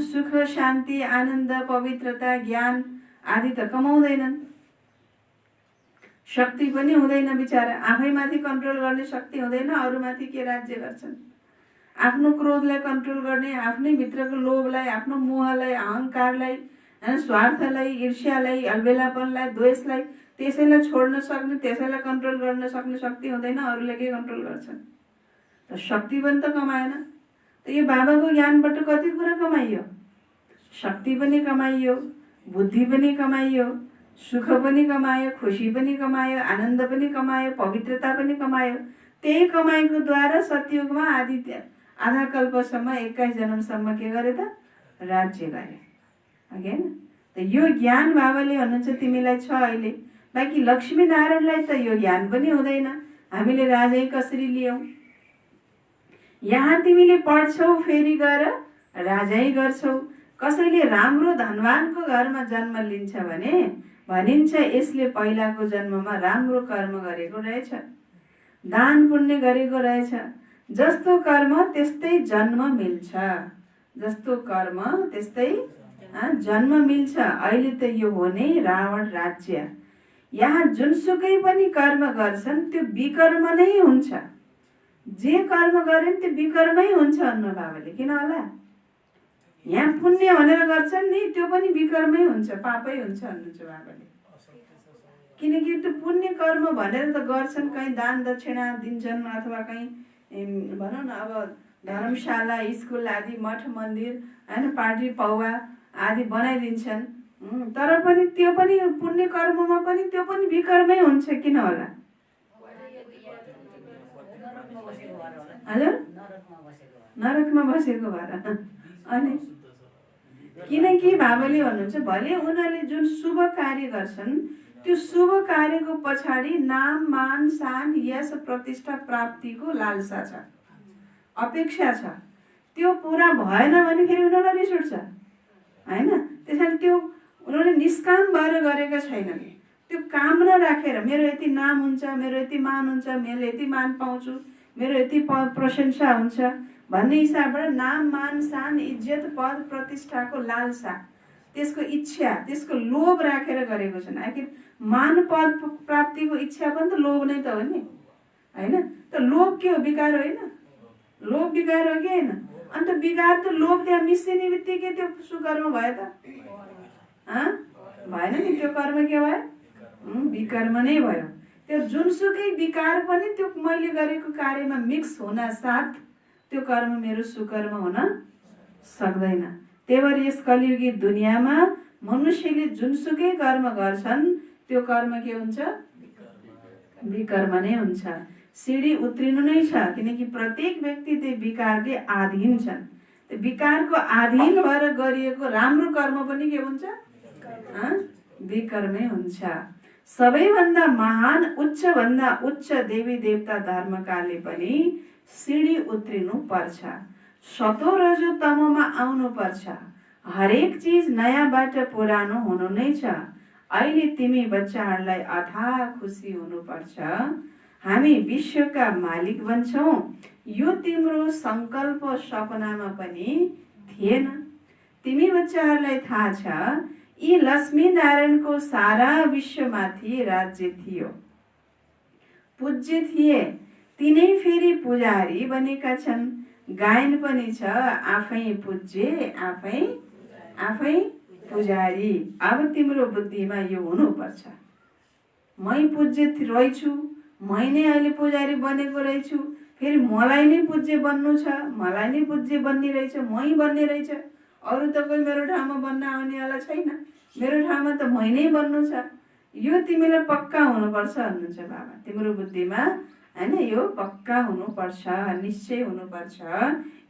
सुख, शान्ति, आनन्द, पवित्रता, ज्ञान आदि त कमाउँदैनन्। शक्ति पनि हुँदैन बिचारा। आफैमाथि कन्ट्रोल गर्ने शक्ति हुँदैन, अरूमाथि के राज्य गर्छन्? आफ्नो क्रोधलाई कन्ट्रोल गर्ने, आफ्नै भित्रको लोभलाई, आफ्नो मोहलाई, अहङ्कारलाई, स्वार्थलाई, ईर्ष्यालाई, अलबेलापनलाई, द्वेषलाई, त्यसैलाई छोड्न सक्ने, त्यसैलाई कन्ट्रोल गर्न सक्ने शक्ति हुँदैन। अरूले के कन्ट्रोल गर्छन्? त शक्ति पनि त कमाएन। त यो बाबाको ज्ञानबाट कति कुरा कमाइयो? शक्ति पनि कमाइयो, बुद्धि पनि कमाइयो, सुख पनि कमायो, खुसी पनि कमायो, आनन्द पनि कमायो, पवित्रता पनि कमायो। त्यही कमाइको द्वारा सतयुगमा आधा कल्पसम्म 21 जन्मसम्म के गरे त? राज्य गरे। होइन? त यो ज्ञान बाबाले भन्नुहुन्छ तिमीलाई छ अहिले। बाँकी लक्ष्मी नारायणलाई त यो ज्ञान पनि हुँदैन, हामीले राजै कसरी लियौँ। यहाँ तिमीले पढ्छौ, फेरि गएर राजै गर्छौ। कसैले राम्रो धनवानको घरमा जन्म लिन्छ भने भनिन्छ यसले पहिलाको जन्ममा राम्रो कर्म गरेको रहेछ, दान पुण्य गरेको रहेछ। जस्तो कर्म त्यस्तै जन्म मिल्छ, जस्तो कर्म त्यस्तै जन्म मिल्छ। अहिले त यो हो नै रावण राज्य। यहाँ जुनसुकै पनि कर्म गर्छन् त्यो विकर्म नै हुन्छ। जे कर्म गरे नि त्यो विकर्मै हुन्छ भन्नु बाबाले। किन होला? यहाँ पुण्य भनेर गर्छन् नि त्यो पनि विकर्मै हुन्छ, पापै हुन्छ भन्नुहुन्छ बाबाले। किनकि त्यो पुण्य कर्म भनेर त गर्छन्, कहीँ दान दक्षिणा दिन्छन् अथवा कहीँ भनौँ न अब धर्मशाला, स्कुल आदि, मठ मन्दिर होइन, पार्टी पौवा आदि बनाइदिन्छन्। तर पनि त्यो पनि पुण्य कर्ममा पनि त्यो पनि विकर्मै हुन्छ। किन होला? हजुर, नरकमा बसेको भएर। अनि किनकि बाबाले भन्नुहुन्छ भले उनीहरूले जुन शुभ कार्य गर्छन् त्यो शुभ कार्यको पछाडि नाम मान शान यश प्रतिष्ठा प्राप्तिको लालसा छ, अपेक्षा छ। त्यो पुरा भएन भने फेरि उनीहरूलाई रिस उठ्छ होइन। त्यसैले त्यो उनीहरूले निष्काम भएर गरेका छैनन्। त्यो कामना राखेर मेरो यति नाम हुन्छ, मेरो यति मान हुन्छ, मैले यति मान पाउँछु, मेरो यति प्रशंसा हुन्छ भन्ने हिसाबबाट नाम मान शान इज्जत पद प्रतिष्ठाको लालसा, त्यसको इच्छा, त्यसको लोभ राखेर गरेको छन्। आखिर मान पद प्राप्तिको इच्छा पनि त लोभ नै त हो नि होइन। त लोभ के हो? विकार होइन? लोभ विकार हो कि होइन? अन्त विकार त लोभ त्यहाँ मिसिने बित्तिकै त्यो सुकर्म भयो त भएन नि। त्यो कर्म के भयो? विकर्म नै भयो। त्यो जुनसुकै विकार पनि त्यो मैले गरेको कार्यमा मिक्स हुन साथ त्यो कर्म मेरो सुकर्म हुन सक्दैन। त्यही भएर यस कलियुगी दुनियाँमा मनुष्यले जुनसुकै कर्म गर्छन् त्यो कर्म के हुन्छ? विकर्म नै हुन्छ। सिडी उत्रिनु नै छ, किनकि प्रत्येक व्यक्ति त्यो विकारले आधीन छन्। त्यो विकारको अधीन भएर गरिएको राम्रो कर्म पनि के हुन्छ? विकर्मै हुन्छ। सबैभन्दा महान उच्च भन्दा उच्च देवी देवता धर्मकाले पनि सिडी उत्रिनु पर्छ, सतो रजो तमोमा आउनु पर्छ। हरेक चिज नयाँबाट पुरानो हुनु नै छ। अहिले तिमी बच्चाहरूलाई अथाह खुसी हुनुपर्छ। हामी विश्वका मालिक बन्छौँ, यो तिम्रो संकल्प सपनामा पनि थिएन। तिमी बच्चाहरूलाई थाहा छ यी लक्ष्मी नारायणको सारा विश्वमाथि राज्य थियो, पूज्य थिए। तिनै फेरि पुजारी बनेका छन्। गायन पनि छ आफै पूज्य आफै पुजारी। अब तिम्रो बुद्धिमा यो हुनुपर्छ, मै पूज्य रहेछु, मै नै अहिले पुजारी बनेको रहेछु, फेरि मलाई नै पूज्य बन्नु छ, मलाई नै पूज्य बन्ने रहेछ, मै बन्ने रहेछ। अरू त कोही मेरो ठाउँमा बन्न आउनेवाला छैन, मेरो ठाउँमा त मै नै बन्नु छ। यो तिमीलाई पक्का हुनुपर्छ भन्नुहुन्छ बाबा। तिम्रो बुद्धिमा होइन यो पक्का हुनुपर्छ, निश्चय हुनुपर्छ।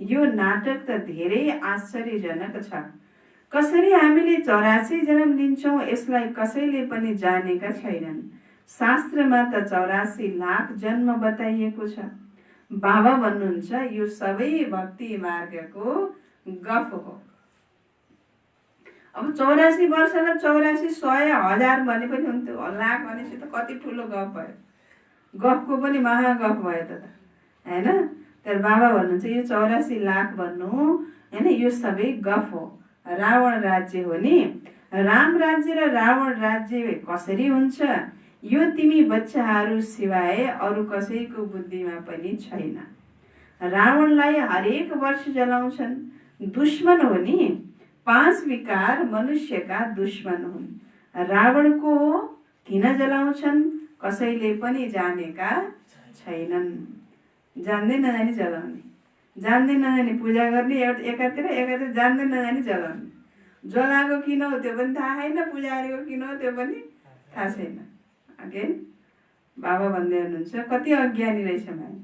यो नाटक त धेरै आश्चर्यजनक छ। कसरी हामीले 84 जन्म लिन्छौँ यसलाई कसैले पनि जानेका छैनन्। शास्त्रमा त 84 लाख जन्म बताइएको छ। बाबा भन्नुहुन्छ यो सबै भक्ति मार्गको गफ हो। अब 84 वर्षलाई 84 100 1000 भने पनि हुन्थ्यो, लाख भनेपछि त कति ठुलो गफ भयो। गफको पनि महागफ भयो त होइन। तर बाबा भन्नुहुन्छ यो 84 लाख भन्नु होइन, यो सबै गफ हो। रावण राज्य हो नि, राम राज्य र रावण राज्य कसरी हुन्छ यो तिमी बच्चाहरू सिवाय अरू कसैको बुद्धिमा पनि छैन। रावणलाई हरेक वर्ष जलाउँछन्, दुश्मन हो नि। 5 विकार मनुष्यका दुश्मन हुन्। रावणको किन जलाउँछन् कसैले पनि जानेका छैनन्। जान्दै नजानी जलाउने, जान्दै नजानी पूजा गर्ने, एकातिर जान्दै नजानी जलाउने। जलाएको किन हो त्यो पनि थाहा छैन, पुजारीको किन हो त्यो पनि थाहा छैन। अगेन बाबा भन्दै हुनुहुन्छ कति अज्ञानी रहेछ मान्छे।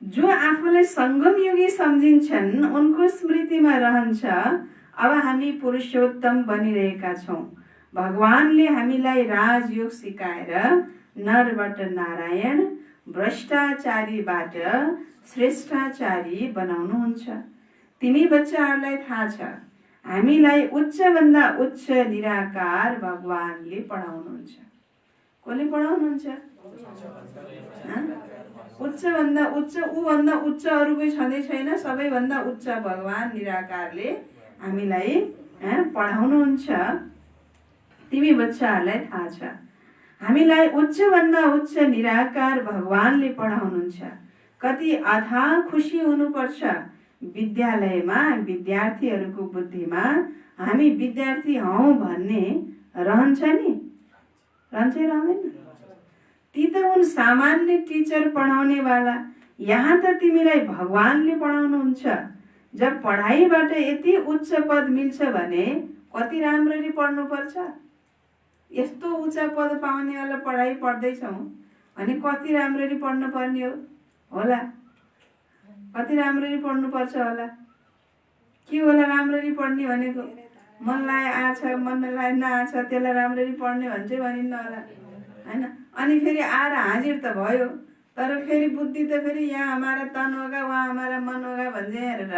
जो आफूलाई संगम युगी सम्झिन्छन् उनको स्मृतिमा रहन्छ अब हामी पुरुषोत्तम बनिरहेका छौँ। भगवानले हामीलाई राजयोग सिकाएर नरबाट नारायण, भ्रष्टाचारीबाट श्रेष्ठाचारी बनाउनुहुन्छ। तिमी बच्चाहरूलाई थाहा छ हामीलाई उच्चभन्दा उच्च निराकार भगवानले पढाउनुहुन्छ। कसले पढाउनुहुन्छ? उच्चभन्दा उच्च, ऊभन्दा उच्च अरू कोही छँदै छैन। सबैभन्दा उच्च भगवान निराकारले हामीलाई पढाउनुहुन्छ। तिमी बच्चाहरूलाई थाहा छ। हामीलाई उच्चभन्दा उच्च निराकार भगवानले पढाउनुहुन्छ। कति अथाह खुसी हुनुपर्छ विद्यालयमा विद्यार्थीहरूको बुद्धिमा हामी विद्यार्थी हौँ भन्ने रहन्छ नि, रहँदैन? ती त उन सामान्य टिचर पढाउने वाला, यहाँ त तिमीलाई भगवानले पढाउनुहुन्छ। जब पढाइबाट यति उच्च पद मिल्छ भने कति राम्ररी पढ्नुपर्छ। यस्तो उच्च पद पाउने वाला पढाइ पढ्दैछौँ भने कति राम्ररी पढ्नु पर्ने होला, कति राम्ररी पढ्नुपर्छ होला। के होला राम्ररी पढ्ने भनेको? मनलाई आछ मनलाई नआछ त्यसलाई राम्ररी पढ्ने भन्छ भनिन्न होला, होइन? अनि फेरि आएर हाजिर त भयो, तर फेरि बुद्धि त फेरि यहाँ हमारा तन होगा वहाँ हमारा मन होगा भन्दै हेरेर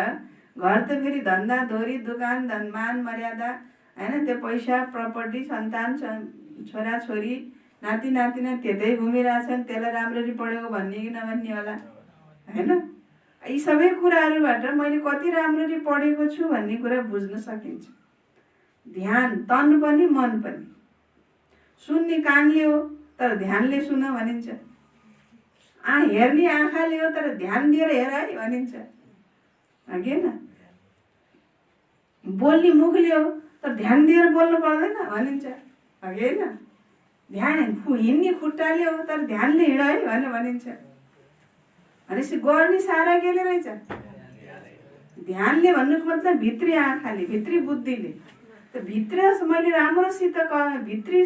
घर त फेरि धन्दा धोरी दुकान धनमान मर्यादा, होइन? त्यो पैसा प्रपर्टी सन्तान छोराछोरी नाति नातिना त्यतै घुमिरहेछन्, त्यसलाई राम्ररी पढेको भन्ने कि नभन्ने होला, होइन? यी सबै कुराहरूबाट मैले कति राम्ररी पढेको छु भन्ने कुरा बुझ्न सकिन्छ। ध्यान, तन पनि मन पनि। सुन्ने कानले हो तर ध्यानले सुन भनिन्छ। हेर्ने आँखाले हो तर ध्यान दिएर हेर है भनिन्छ, होइन? बोल्ने मुखले हो तर ध्यान दिएर बोल्नु पर्दैन भनिन्छ, होइन? हिँड्ने खुट्टाले हो तर ध्यानले हिँड है भनेर भनिन्छ। भनेपछि गर्ने सारा केले रहेछ? ध्यानले भन्नुको मतलब भित्री आँखाले, भित्री बुद्धिले। त भित्र मैले राम्रोसित भित्री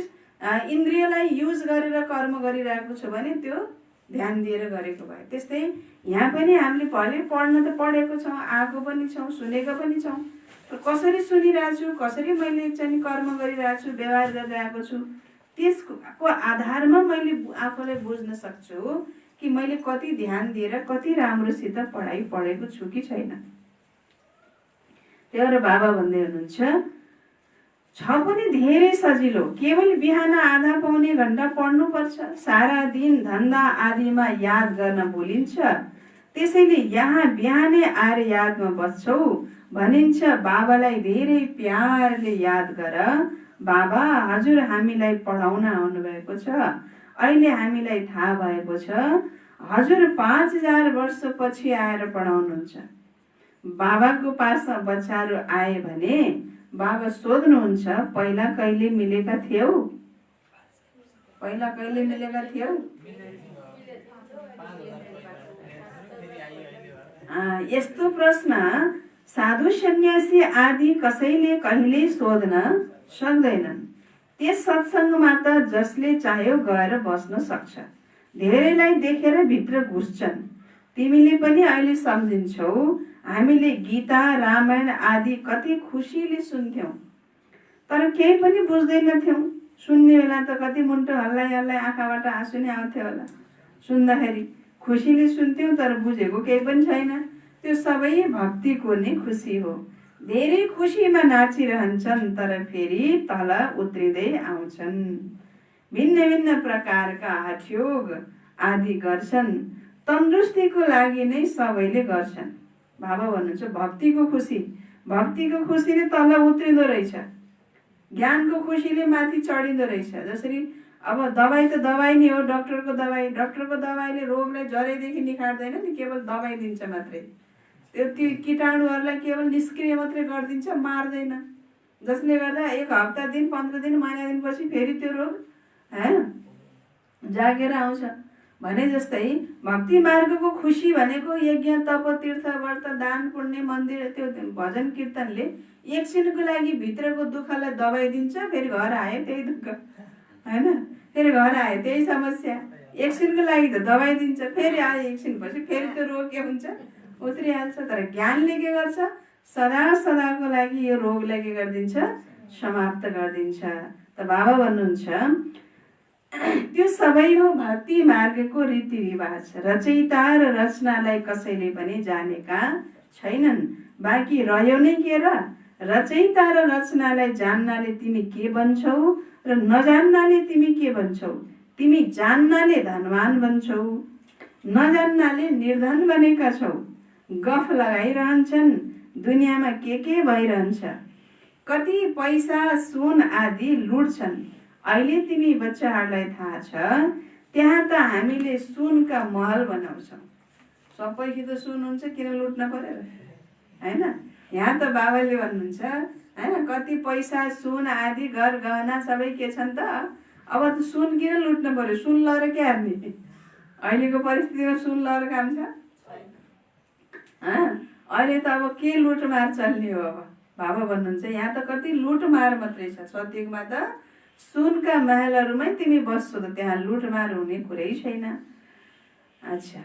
इन्द्रियलाई युज गरेर कर्म गरिरहेको छु भने त्यो ध्यान दिएर गरेको भयो। त्यस्तै यहाँ पनि हामीले पढ्न त पढेको छौँ, आएको पनि छौँ, सुनेको पनि छौँ, तर कसरी सुनिरहेको छु, कसरी मैले चाहिँ कर्म गरिरहेको छु, व्यवहार गरिरहेको छु, त्यसको आधारमा मैले आफूलाई बुझ्न सक्छु कि मैले कति ध्यान दिएर कति राम्रोसित पढाइ पढेको छु कि छैन। त्यही भएर बाबा भन्दै हुनुहुन्छ छ पनि धेरै सजिलो, केवल बिहान आधा पाउने घण्टा पढ्नुपर्छ, सारा दिन धन्दा आदिमा याद गर्न भुलिन्छ, त्यसैले यहाँ बिहानै आएर यादमा बस्छौ भनिन्छ। बाबालाई धेरै प्यारले याद गर, बाबा हजुर हामीलाई पढाउन आउनुभएको छ। अहिले हामीलाई थाहा भएको छ हजुर 5000 वर्षपछि आएर पढाउनुहुन्छ। बाबाको पासमा बच्चाहरू आए भने बाबा सोध्नुहुन्छ पहिला कहिले मिलेका थियौ, पहिला कहिले मिलेका थियौ? यस्तो प्रश्न साधु सन्यासी आदि कसैले कहिले सोध्न सक्दैनन्। त्यस सत्सङ्गमा त जसले चाह्यो गएर बस्न सक्छ। धेरैलाई देखेर भित्र घुस्छन्। तिमीले पनि अहिले सम्झिन्छौ हामीले गीता रामायण आदि कति खुसीले सुन्थ्यौँ, तर केही पनि बुझ्दैनथ्यौँ। सुन्ने बेला त कति मुन्टो हल्लाइ हल्लाइ आँखाबाट आँसु नै आउँथ्यो होला। सुन्दाखेरि खुसीले सुन्थ्यौँ तर बुझेको केही पनि छैन। त्यो सबै भक्तिको नै खुसी हो। धेरै खुसीमा नाचिरहन्छन् तर फेरि तल उत्रिँदै आउँछन्। भिन्न भिन्न प्रकारका हठयोग आदि गर्छन्। तन्दुरुस्तीको लागि नै सबैले गर्छन्। बाबा भन्नुहुन्छ भक्तिको खुसीले तल उत्रिँदो रहेछ, ज्ञानको खुसीले माथि चढिँदो रहेछ। जसरी अब दबाई त दबाई नै हो, डक्टरको दबाईले रोगलाई जरैदेखि निखार्दैन नि, केवल दबाई दिन्छ मात्रै। त्यो कीटाणुहरूलाई केवल निष्क्रिय मात्रै गरिदिन्छ, मार्दैन। जसले गर्दा 1 हप्ता दिन 15 दिन महिना दिनपछि फेरि त्यो रोग जागेर आउँछ। भने जस्तै भक्ति मार्गको खुसी भनेको यज्ञ तप तीर्थ व्रत दान पुण्य मन्दिर त्यो भजन कीर्तनले एकछिनको लागि भित्रको दुःखलाई दबाई दिन्छ, फेरि घर आयो त्यही दुःख, होइन? फेरि घर आयो त्यही समस्या। एकछिनको लागि त दबाई दिन्छ, फेरि आयो एकछिनपछि फेरि त्यो रोग के हुन्छ, उत्रिहाल्छ। तर ज्ञानले के गर्छ, सदा सदाको लागि यो रोगलाई के गरिदिन्छ, समाप्त गरिदिन्छ। त बाबा भन्नुहुन्छ त्यो सबै हो भक्ति मार्गको रीतिरिवाज। रचयिता र रचनालाई कसैले पनि जानेका छैनन्। बाँकी रह्यो नै के र? रचयिता र रचनालाई जान्नाले तिमी के बन्छौ र नजान्नाले तिमी के बन्छौ? तिमी जान्नाले धनवान बन्छौ, नजान्नाले निर्धन बनेका छौ। गफ लगाइरहन्छन् दुनियाँमा के भइरहन्छ। कति पैसा सुन आदि लुट्छन्। अहिले तिमी बच्चाहरूलाई थाहा छ, त्यहाँ त हामीले सुनका महल बनाउँछौँ। सबैको त सुन हुन्छ, किन लुट्न पर्यो होइन? यहाँ त बाबाले भन्नुहुन्छ होइन, कति पैसा सुन आदि घर गहना सबै के छन् त, अब त सुन किन लुट्न पर्यो? सुन लएर के हार्ने? अहिलेको परिस्थितिमा सुन लएर काम छ? अहिले त अब के लुटमार चल्ने हो? अब बाबा भन्नुहुन्छ यहाँ त कति लुटमार मात्रै छ। सत्ययुगमा त सुनका महलहरूमै तिमी बस्छौ त त्यहाँ लुटमार हुने कुरै छैन। अच्छा,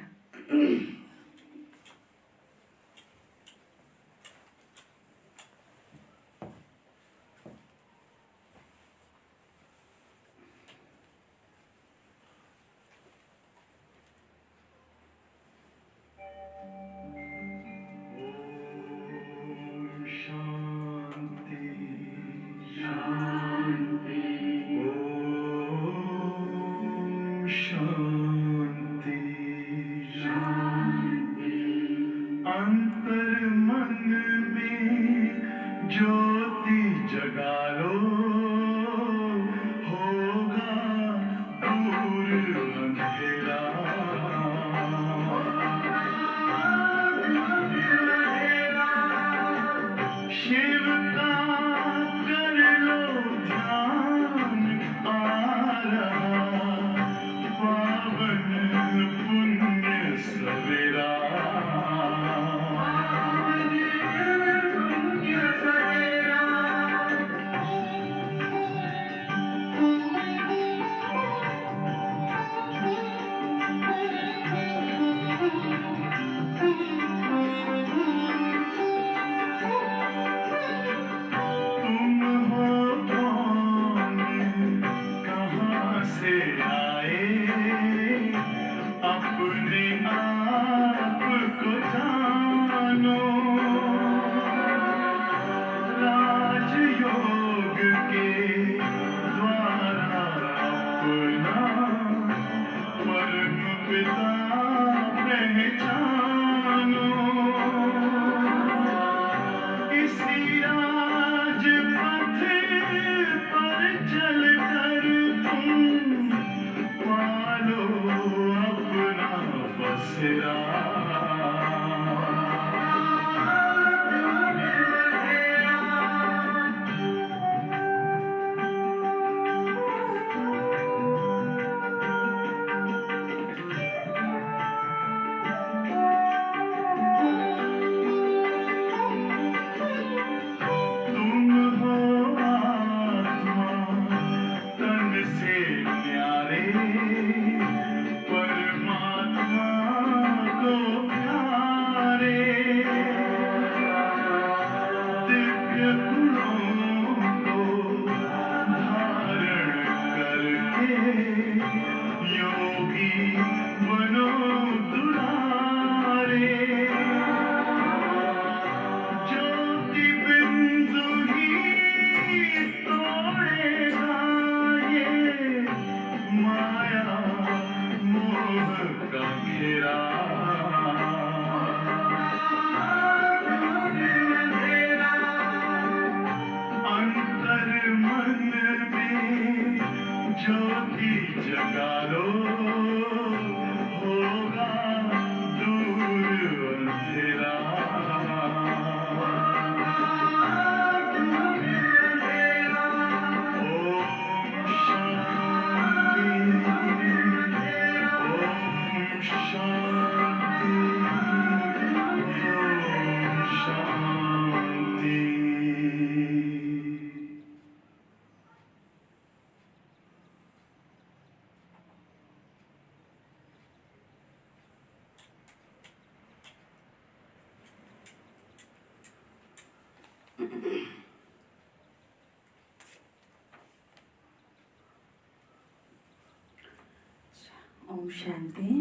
ओम शान्ति।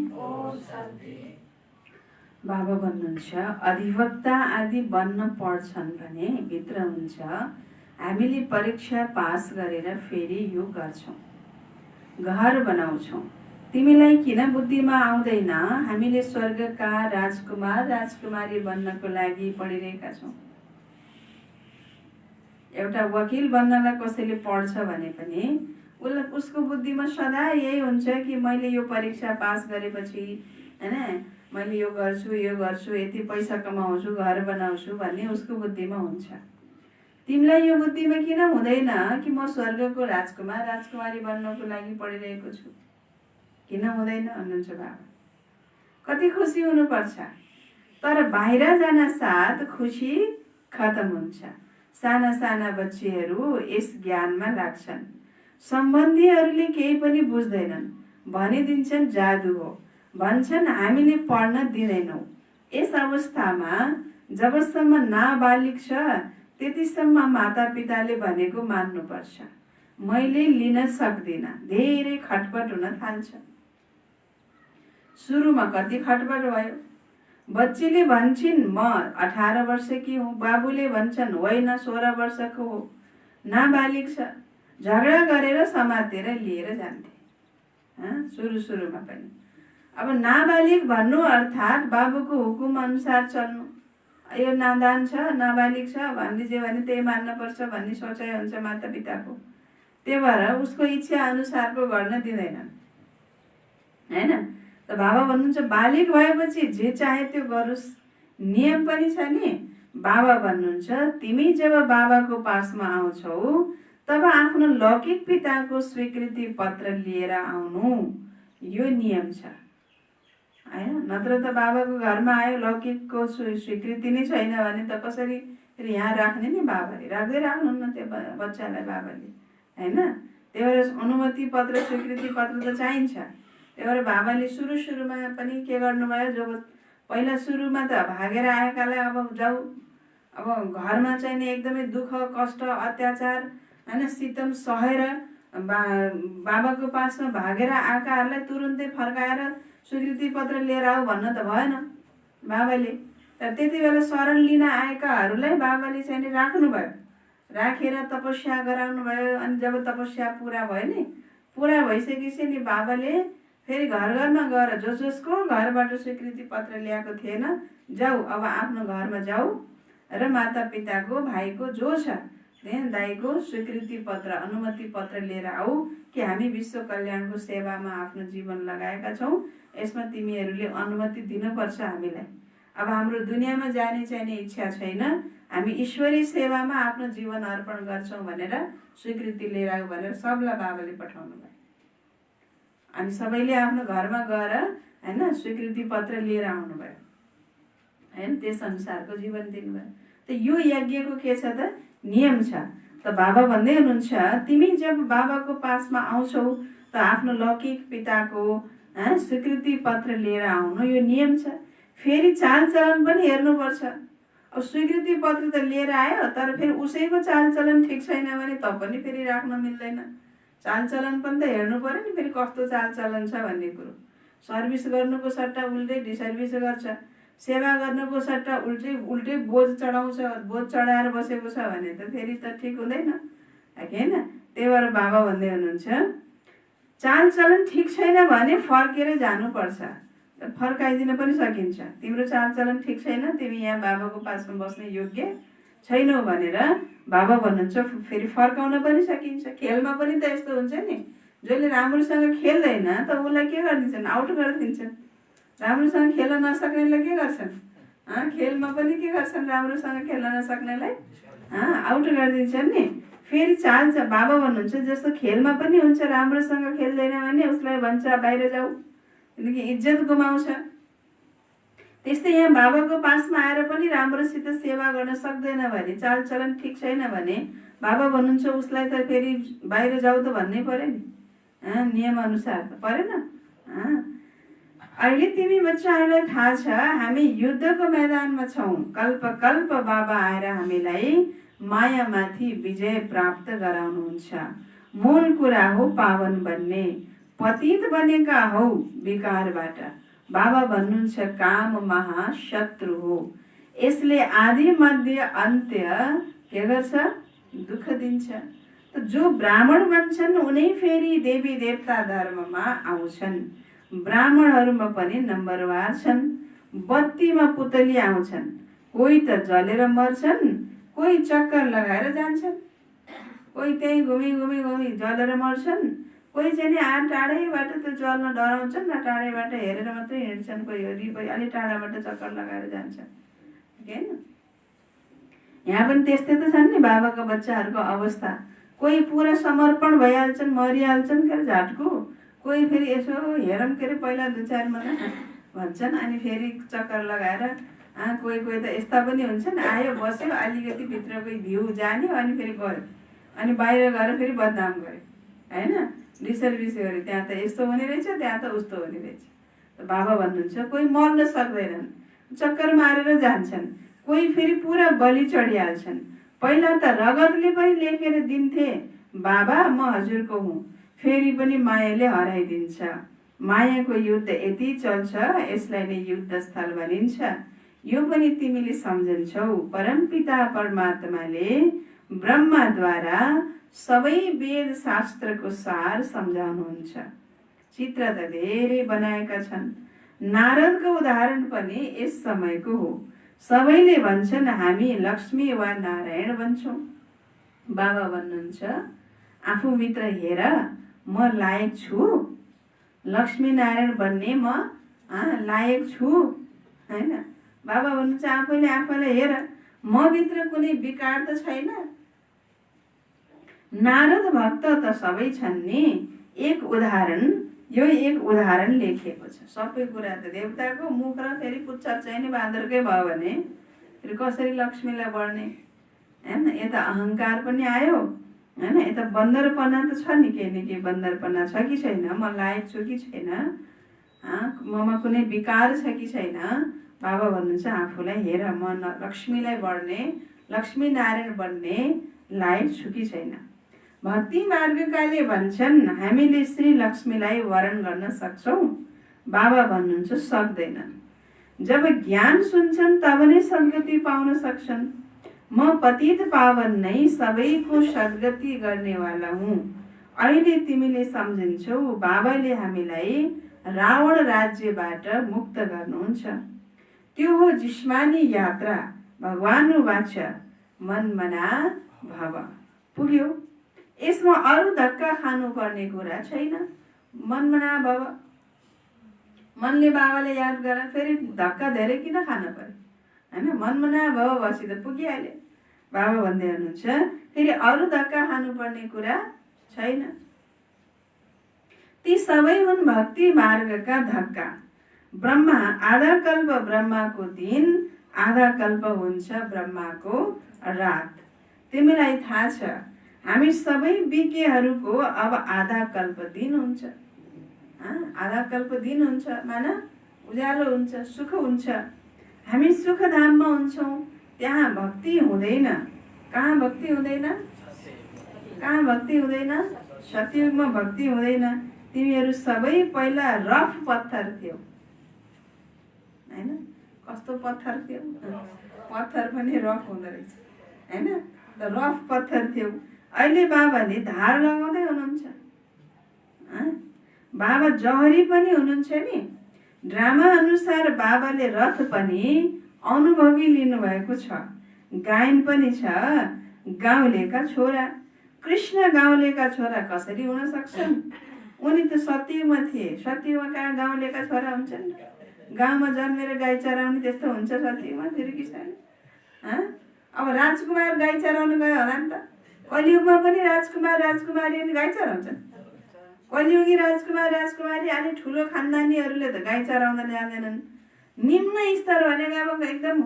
बाबा भन्नुहुन्छ अधिवक्ता आदि बन्न पर्छन् भने भित्र हुन्छ हामीले परीक्षा पास गरेर फेरि यो गर्छौँ, घर बनाउँछौँ। तिमीलाई किन बुद्धिमा आउँदैन? हामीले स्वर्गका राजकुमार राजकुमारी बन्नको लागि पढिरहेका छौँ। एउटा वकिल बन्नलाई कसैले पढ्छ भने पनि उसको बुद्धिमा सदा यही हुन्छ कि मैले यो परीक्षा पास गरेपछि हैन मैले यो गर्छु यति पैसा कमाउँछु घर बनाउँछु भन्ने उसको बुद्धिमा हुन्छ। तिमीलाई यो बुद्धिमा किन हुँदैन कि म स्वर्गको राजकुमार राजकुमारी बन्नको लागि पढिरहेको छु? किन हुँदैन भन्नुहुन्छ बाबा। कति खुसी हुनुपर्छ, तर बाहिर जान साथ खुसी खत्म हुन्छ। साना साना बच्चीहरू यस ज्ञानमा लाग्छन्। सम्बन्धीहरूले केही पनि बुझ्दैनन्, भनिदिन्छन् जादु हो, भन्छन् हामीले पढ्न दिँदैनौँ। यस अवस्थामा जबसम्म नाबालिग छ त्यतिसम्म मातापिताले भनेको मान्नुपर्छ। मैले लिन सक्दिनँ, धेरै खटपट हुन थाल्छ। सुरुमा कति खटपट भयो। बच्चीले भन्छन् म 18 वर्षकी हुँ, बाबुले भन्छन् होइन 16 वर्षको हो, नाबालिग छ। झगडा गरेर समातेर लिएर जान्थे सुरुमा पनि। अब नाबालिग भन्नु अर्थात् बाबुको हुकुम अनुसार चल्नु। यो नादान छ, नाबालिग छ भनिदिए भने त्यही मान्नुपर्छ भन्ने सोचाइ हुन्छ माता पिताको। त्यही भएर उसको इच्छा अनुसारको गर्न दिँदैनन् हैन। त बाबा भन्नुहुन्छ बालिग भएपछि जे चाहे त्यो गरोस्, नियम पनि छ नि। बाबा भन्नुहुन्छ तिमी जब बाबाको पासमा आउँछौ तब आफ्नो लौकिक पिताको स्वीकृति पत्र लिएर आउनु, यो नियम छ हैन। नत्र त बाबाको घरमा आयो लौकिकको स्वीकृति नै छैन भने त कसरी फेरि यहाँ राख्ने नि? बाबाले राख्दै राख्नुहुन्न त्यो बच्चालाई बाबाले हैन। त्यही भएर अनुमति पत्र स्वीकृति पत्र त चाहिन्छ। त्यही भएर बाबाले सुरुमा पनि के गर्नुभयो, जब पहिला सुरुमा त भागेर आएकालाई अब जाऊ, अब घरमा चाहिँ नि एकदमै दुःख कष्ट अत्याचार हैन सितम सहेर बाबाको पासमा भागेर आएकाहरूलाई तुरुन्तै फर्काएर स्वीकृति पत्र लिएर आऊ भन्न त भएन बाबाले। तर त्यति बेला शरण लिन आएकाहरूलाई बाबाले चाहिँ नि राख्नुभयो, राखेर तपस्या गराउनु भयो। अनि जब तपस्या पुरा भयो नि, पुरा भइसकेपछि नि बाबाले फेरि घर घरमा गएर जसको घरबाट स्वीकृति पत्र ल्याएको थिएन, जाऊ अब आफ्नो घरमा जाऊ र माता पिताको भाइको जो छ दाइको स्वीकृति पत्र अनुमति पत्र लिएर आऊ कि हामी विश्व कल्याणको सेवामा आफ्नो जीवन लगाएका छौँ, यसमा तिमीहरूले अनुमति दिनुपर्छ हामीलाई। अब हाम्रो दुनियाँमा जाने चाहिने इच्छा छैन, हामी ईश्वरीय सेवामा आफ्नो जीवन अर्पण गर्छौँ भनेर स्वीकृति लिएर आऊ भनेर सबलाई बाबाले पठाउनु भयो। अनि सबैले आफ्नो घरमा गएर हैन स्वीकृति पत्र लिएर आउनुभयो हैन, त्यस अनुसारको जीवन दिनुभयो। त यो यज्ञको के छ त? नियम छ। त बाबा भन्दै हुनुहुन्छ तिमी जब बाबाको पासमा आउँछौ त आफ्नो लौकिक पिताको स्वीकृति पत्र लिएर आउनु, यो नियम छ। फेरि चालचलन पनि हेर्नुपर्छ। अब स्वीकृति पत्र त लिएर आयो, तर फेरि उसैको चालचलन ठिक छैन भने त पनि फेरि राख्न मिल्दैन। चालचलन पनि त हेर्नु पर्यो नि, फेरि कस्तो चालचलन छ भन्ने कुरो। सर्भिस गर्नुको सट्टा उल्टै डिसर्भिस गर्छ, सेवा गर्नुको सट्टा उल्टै बोझ चढाउँछ, बोझ चढाएर बसेको छ भने त फेरि त ठिक हुँदैन हैन। त्यही भएर बाबा भन्दै हुनुहुन्छ चालचलन ठिक छैन भने फर्केर जानुपर्छ, फर्काइदिन पनि सकिन्छ। तिम्रो चालचलन ठिक छैन, तिमी यहाँ बाबाको पासमा बस्ने योग्य छैनौ भनेर बाबा भन्नुहुन्छ फेरि फर्काउन पनि सकिन्छ। खेलमा पनि त यस्तो हुन्छ नि, जसले राम्रोसँग खेल्दैन त उसलाई के गरिदिन्छन्? आउट गरिदिन्छन्। राम्रोसँग खेल्न नसक्नेलाई के गर्छन्? खेलमा पनि के गर्छन्? राम्रोसँग खेल्न नसक्नेलाई आउट गरिदिन्छन् नि। फेरि चाल छ, बाबा भन्नुहुन्छ जस्तो खेलमा पनि हुन्छ, राम्रोसँग खेल्दैन भने उसलाई भन्छ बाहिर जाऊ, किनकि इज्जत गुमाउँछ। त्यस्तै यहाँ बाबाको पासमा आएर पनि राम्रोसित सेवा गर्न सक्दैन भने, चालचलन ठिक छैन भने बाबा भन्नुहुन्छ उसलाई त फेरि बाहिर जाऊ त भन्नै पर्यो नि, नियम अनुसार त परेन। अहिले तिमी बच्चाहरूलाई थाहा छ हामी युद्धको मैदानमा छौँ। कल्प कल्प बाबा आएर हामीलाई मायामाथि विजय प्राप्त गराउनुहुन्छ। मूल कुरा हो पावन बन्ने, पतित बनेका हौ विकारबाट। बाबा भन्नुहुन्छ काम महाशत्रु हो, यसले आदि मध्य अन्त्य के गर्छ? दुःख दिन्छ। त जो ब्राह्मण बन्छन् उनै फेरि देवी देवता धर्ममा आउँछन्। ब्राह्मणहरूमा पनि नम्बरवार छन्। बत्तीमा पुतली आउँछन्, कोही त जलेर मर्छन्, कोही चक्कर लगाएर जान्छन्, कोही त्यहीँ घुमी घुमी घुमी जलेर मर्छन्, कोही चाहिँ नि टाढैबाट त्यो जल्न डराउँछन् न, टाढैबाट हेरेर मात्रै हिँड्छन्, कोही अलि टाढाबाट चक्कर लगाएर जान्छन्, होइन? यहाँ पनि त्यस्तै त छन् नि बाबाको बच्चाहरूको अवस्था। कोही पुरा समर्पण भइहाल्छन्, मरिहाल्छन् के अरे झाटको, कोही फेरि यसो हेरौँ के अरे पहिला 2-4 महिना भन्छन्, अनि फेरि चक्कर लगाएर कोही कोही त यस्ता पनि हुन्छन्, आयो बस्यो अलिकति भित्रको भ्यू जान्यो अनि फेरि गयो, अनि बाहिर गएर फेरि बदनाम गऱ्यो, होइन? डिसर्भिस गऱ्यो, त्यहाँ त यस्तो हुने रहेछ, त्यहाँ त उस्तो हुने रहेछ। बाबा भन्नुहुन्छ कोही मर्न सक्दैनन्, चक्कर मारेर जान्छन्, कोही फेरि पुरा बलि चढिहाल्छन्। पहिला त रगतले पनि लेखेर दिन्थे, बाबा म हजुरको हुँ, फेरि पनि मायाले हराइदिन्छ। मायाको युद्ध यति चल्छ, यसलाई नै युद्ध स्थल भनिन्छ। यो पनि तिमीले सम्झन्छौ, परमपिता परमात्माले ब्रह्माद्वारा सबै वेद शास्त्रको सार सम्झाउनुहुन्छ। चित्र त धेरै बनाएका छन्। नारदको उदाहरण पनि यस समयको हो। सबैले भन्छन् हामी लक्ष्मी वा नारायण भन्छौँ। बाबा भन्नुहुन्छ आफूभित्र हेर, म लायक छु, लक्ष्मी नारायण बन्ने म लायक छु, होइन? बाबा भन्नुहुन्छ आफैले आफैलाई हेर, म भित्र कुनै विकार त छैन। नारद भक्त त सबै छन् नि। एक उदाहरण, यो एक उदाहरण लेखिएको छ। सबै कुरा त देवताको मुख र फेरि पुच्छर चाहिँ नि बाँदरकै भयो भने फेरि कसरी लक्ष्मीलाई बढ्ने, होइन? यता अहङ्कार पनि आयो, होइन? यता बन्दरपना त छ नि, केही न केही बन्दरपना छ कि छैन, म लायक छु कि छैन, ममा कुनै विकार छ कि छैन। बाबा भन्नुहुन्छ आफूलाई हेर, म लक्ष्मीलाई बढ्ने, लक्ष्मी नारायण बन्ने लायक छु कि छैन। भक्ति मार्गकाले भन्छन् हामीले श्री लक्ष्मीलाई वरण गर्न सक्छौँ। बाबा भन्नुहुन्छ सक्दैनन्। जब ज्ञान सुन्छन् तब नै सद्गति पाउन सक्छन्। म पतित पावन नै सबैको सद्गति गर्नेवाला हुँ। अहिले तिमीले सम्झन्छौ बाबाले हामीलाई रावण राज्यबाट मुक्त गर्नुहुन्छ। त्यो हो जिस्मानी यात्रा। भगवान वाच मनमना भव। पुग्यो। यसमा अरू धक्का खानुपर्ने कुरा छैन। मनमना भव, मनले बाबाले याद गर, फेरि धक्का धेरै किन खान पर्यो, होइन? मनमना भव बसी त पुगिहाल्यो। बाबा भन्दै हुनुहुन्छ फेरि अरू धक्का खानुपर्ने कुरा छैन। ती सबै हुन् भक्ति मार्गका धक्का। ब्रह्मा आधा कल्प ब्रह्माको दिन, आधा कल्प हुन्छ ब्रह्माको रात। तिमीलाई थाहा छ हामी सबै विज्ञहरूको अब आधा कल्प दिन हुन्छ। आधा कल्प दिन हुन्छ माना उज्यालो हुन्छ, सुख हुन्छ। हामी सुखधाममा हुन्छौँ, त्यहाँ भक्ति हुँदैन। कहाँ भक्ति हुँदैन? कहाँ भक्ति हुँदैन? सतयुगमा भक्ति हुँदैन। तिमीहरू सबै पहिला रफ पत्थर थियौ, होइन? कस्तो पत्थर थियो? पत्थर पनि रफ हुँदो रहेछ, होइन? रफ पत्थर थियौ। अहिले बाबाले धार लगाउँदै हुनुहुन्छ। बाबा जहरी पनि हुनुहुन्छ नि। ड्रामा अनुसार बाबाले रथ पनि अनुभवी लिनुभएको छ। गायन पनि छ। गाउँलेका छोरा, कृष्ण गाउँलेका छोरा कसरी हुन सक्छन्? उनी त सत्ययुगमा थिए। सत्ययुगमा कहाँ गाउँलेका छोरा हुन्छन्? गाउँमा जन्मेर गाई चराउने त्यस्तो हुन्छ सत्ययुगमा? फेरि कि छैन? अब राजकुमार गाई चराउनु गयो होला नि त। कलियुगमा पनि राजकुमार राजकुमारी गाई चराउँछन्। कलियुगी राजकुमार राजकुमारी अलि ठुलो खानदानीहरूले त गाई चराउन जान्दैनन्। निम्न स्तर भनेको अब एकदम,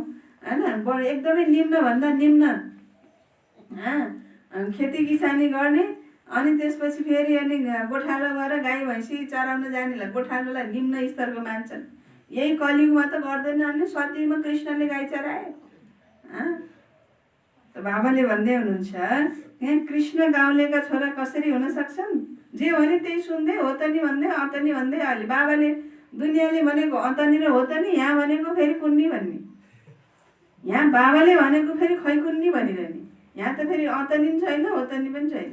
होइन, एकदमै निम्न भन्दा निम्न खेती किसानी गर्ने, अनि त्यसपछि फेरि अनि गोठालो गएर गाई भैँसी चराउन जानेलाई गोठालोलाई निम्न स्तरको मान्छन्। यही कलियुगमा त गर्दैन। अनि सत्ययुगमा कृष्णले गाई चराए। त बाबाले भन्दै हुनुहुन्छ यहाँ कृष्ण गाउँलेका छोरा कसरी हुन सक्छन्? जे भने त्यही सुन्दै हो त नि भन्दै अत नि भन्दै अहिले बाबाले दुनियाँले भनेको अत नि र हो त नि, यहाँ भनेको फेरि कुन्नी भन्ने, यहाँ बाबाले भनेको फेरि खै कुन्नी भनिरहने। यहाँ त फेरि अत नि छैन, हो त नि पनि छैन।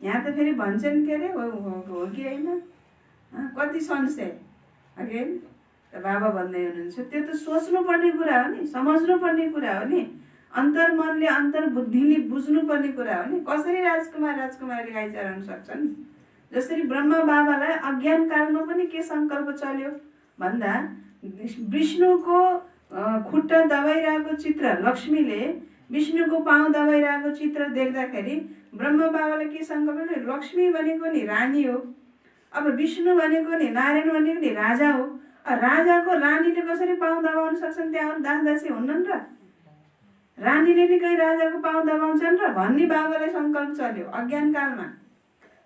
यहाँ त फेरि भन्छन् के अरे हो कि होइन? कति संशय अघि। त बाबा भन्दै हुनुहुन्छ त्यो त सोच्नुपर्ने कुरा हो नि, समझ्नुपर्ने कुरा हो नि। अन्तर्मनले अन्तर्बुद्धिले बुझ्नुपर्ने कुरा हो नि। कसरी राजकुमारीले गाई चराउन सक्छन्? जसरी ब्रह्मा बाबालाई अज्ञान कालमा पनि के सङ्कल्प चल्यो भन्दा विष्णुको खुट्टा दबाइरहेको चित्र, लक्ष्मीले विष्णुको पाउ दबाइरहेको चित्र देख्दाखेरि ब्रह्मा बाबाले के सङ्कल्प? लक्ष्मी भनेको नि रानी हो, अब विष्णु भनेको नि, नारायण भनेको नि राजा हो। राजाको रानीले कसरी पाउ दबाउन सक्छन्? त्यहाँ दासदासी हुन्नन् र? रानीले नि कहीँ राजाको पाउ दबाउँछन् र भन्ने बाबालाई सङ्कल्प चल्यो अज्ञान कालमा।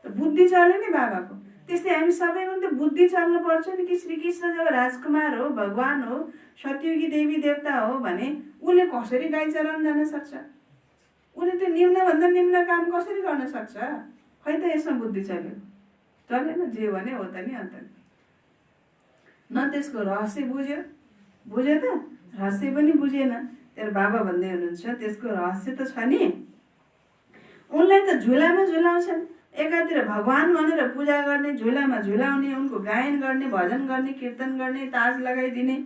त बुद्धि चल्यो नि बाबाको। त्यस्तै हामी सबैको नि त बुद्धि चल्नु पर्छ नि कि श्रीकृष्ण जब राजकुमार हो, भगवान हो, सत्ययुगी देवी देवता हो भने उसले कसरी गाई चराउन जान सक्छ? उसले त्यो निम्नभन्दा निम्न काम कसरी गर्न सक्छ? खै त यसमा बुद्धि चल्यो? चलेन। जे भने हो त नि अन्त न त्यसको रहस्य बुझ्यो त? रहस्य पनि बुझेन। तेरो बाबा भन्दै हुनुहुन्छ त्यसको रहस्य त छ नि। उनलाई त झुलामा झुलाउँछन्, एकातिर भगवान भनेर पूजा गर्ने, झुलामा झुलाउने, उनको गायन गर्ने, भजन गर्ने, कीर्तन गर्ने, ताज लगाइदिने।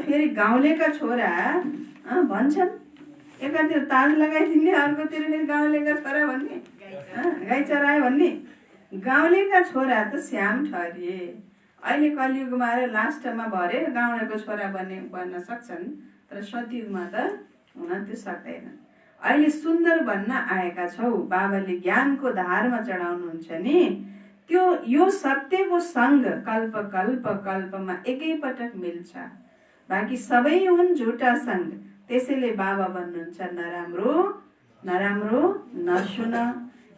फेरि गाउँलेका छोरा भन्छन्, एकातिर ताज लगाइदिने, अर्कोतिर फेरि गाउँलेका छोरा भन्ने, गाई चरायो भन्ने। गाउँलेका छोरा त श्याम ठहरिए। अहिले कलियुगमा आएर लास्टमा भरे गाउँलेको छोरा बन्न सक्छन्, तर सतयुगमा त हुन त्यो सक्दैन। अहिले सुन्दर भन्न आएका छौ, बाबाले ज्ञानको धारमा चढाउनुहुन्छ नि। त्यो यो सत्यको सङ्ग कल्प कल्प कल्पमा एकैपटक मिल्छ, बाँकी सबै हुन् झुटा सङ्ग। त्यसैले बाबा भन्नुहुन्छ नराम्रो नसुन।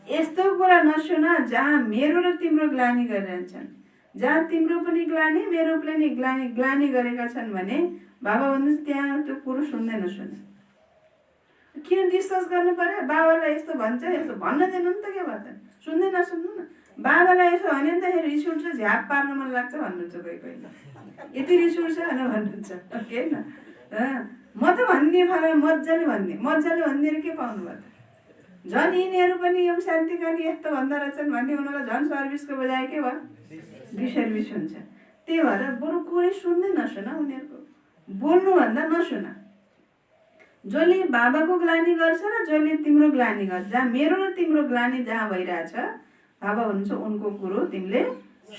यस्तो कुरा नसुन जहाँ मेरो र तिम्रो ग्लानी गरिरहन्छन्, जहाँ तिम्रो पनि ग्लानी मेरो पनि ग्लानी गरेका छन् भने बाबा भन्नुहुन्छ त्यहाँ त्यो कुरो सुन्दै नसुन। किन डिस्कस गर्नु पर्यो? बाबालाई यस्तो भन्छ, यस्तो भन्न दिनु नि त, के भयो त? सुन्दै नसुन्नु न। बाबालाई यसो भने नि त रिस उठ्छ, झ्याप पार्न मन लाग्छ भन्नुहुन्छ कोही कोहीले। यति रिस उठ्छ भनेर भन्नुहुन्छ के न? म त भन्ने फाला मजाले भनिदिएर के पाउनु भयो त? झन् यिनीहरू पनि यो शान्तिकानी यस्तो भन्दा रहेछन् भन्ने उनीहरूलाई झन् सर्भिसको बजाय के भयो? डिसर्भिस हुन्छ। त्यही भएर बरु कुरै सुन्दै नसुन, उनीहरूको बोल्नुभन्दा नसुन। जसले बाबाको ग्लानी गर्छ र जसले तिम्रो ग्लानी गर्छ, जहाँ मेरो र तिम्रो ग्लानी जहाँ भइरहेछ, बाबा भन्नुहुन्छ उनको कुरो तिमीले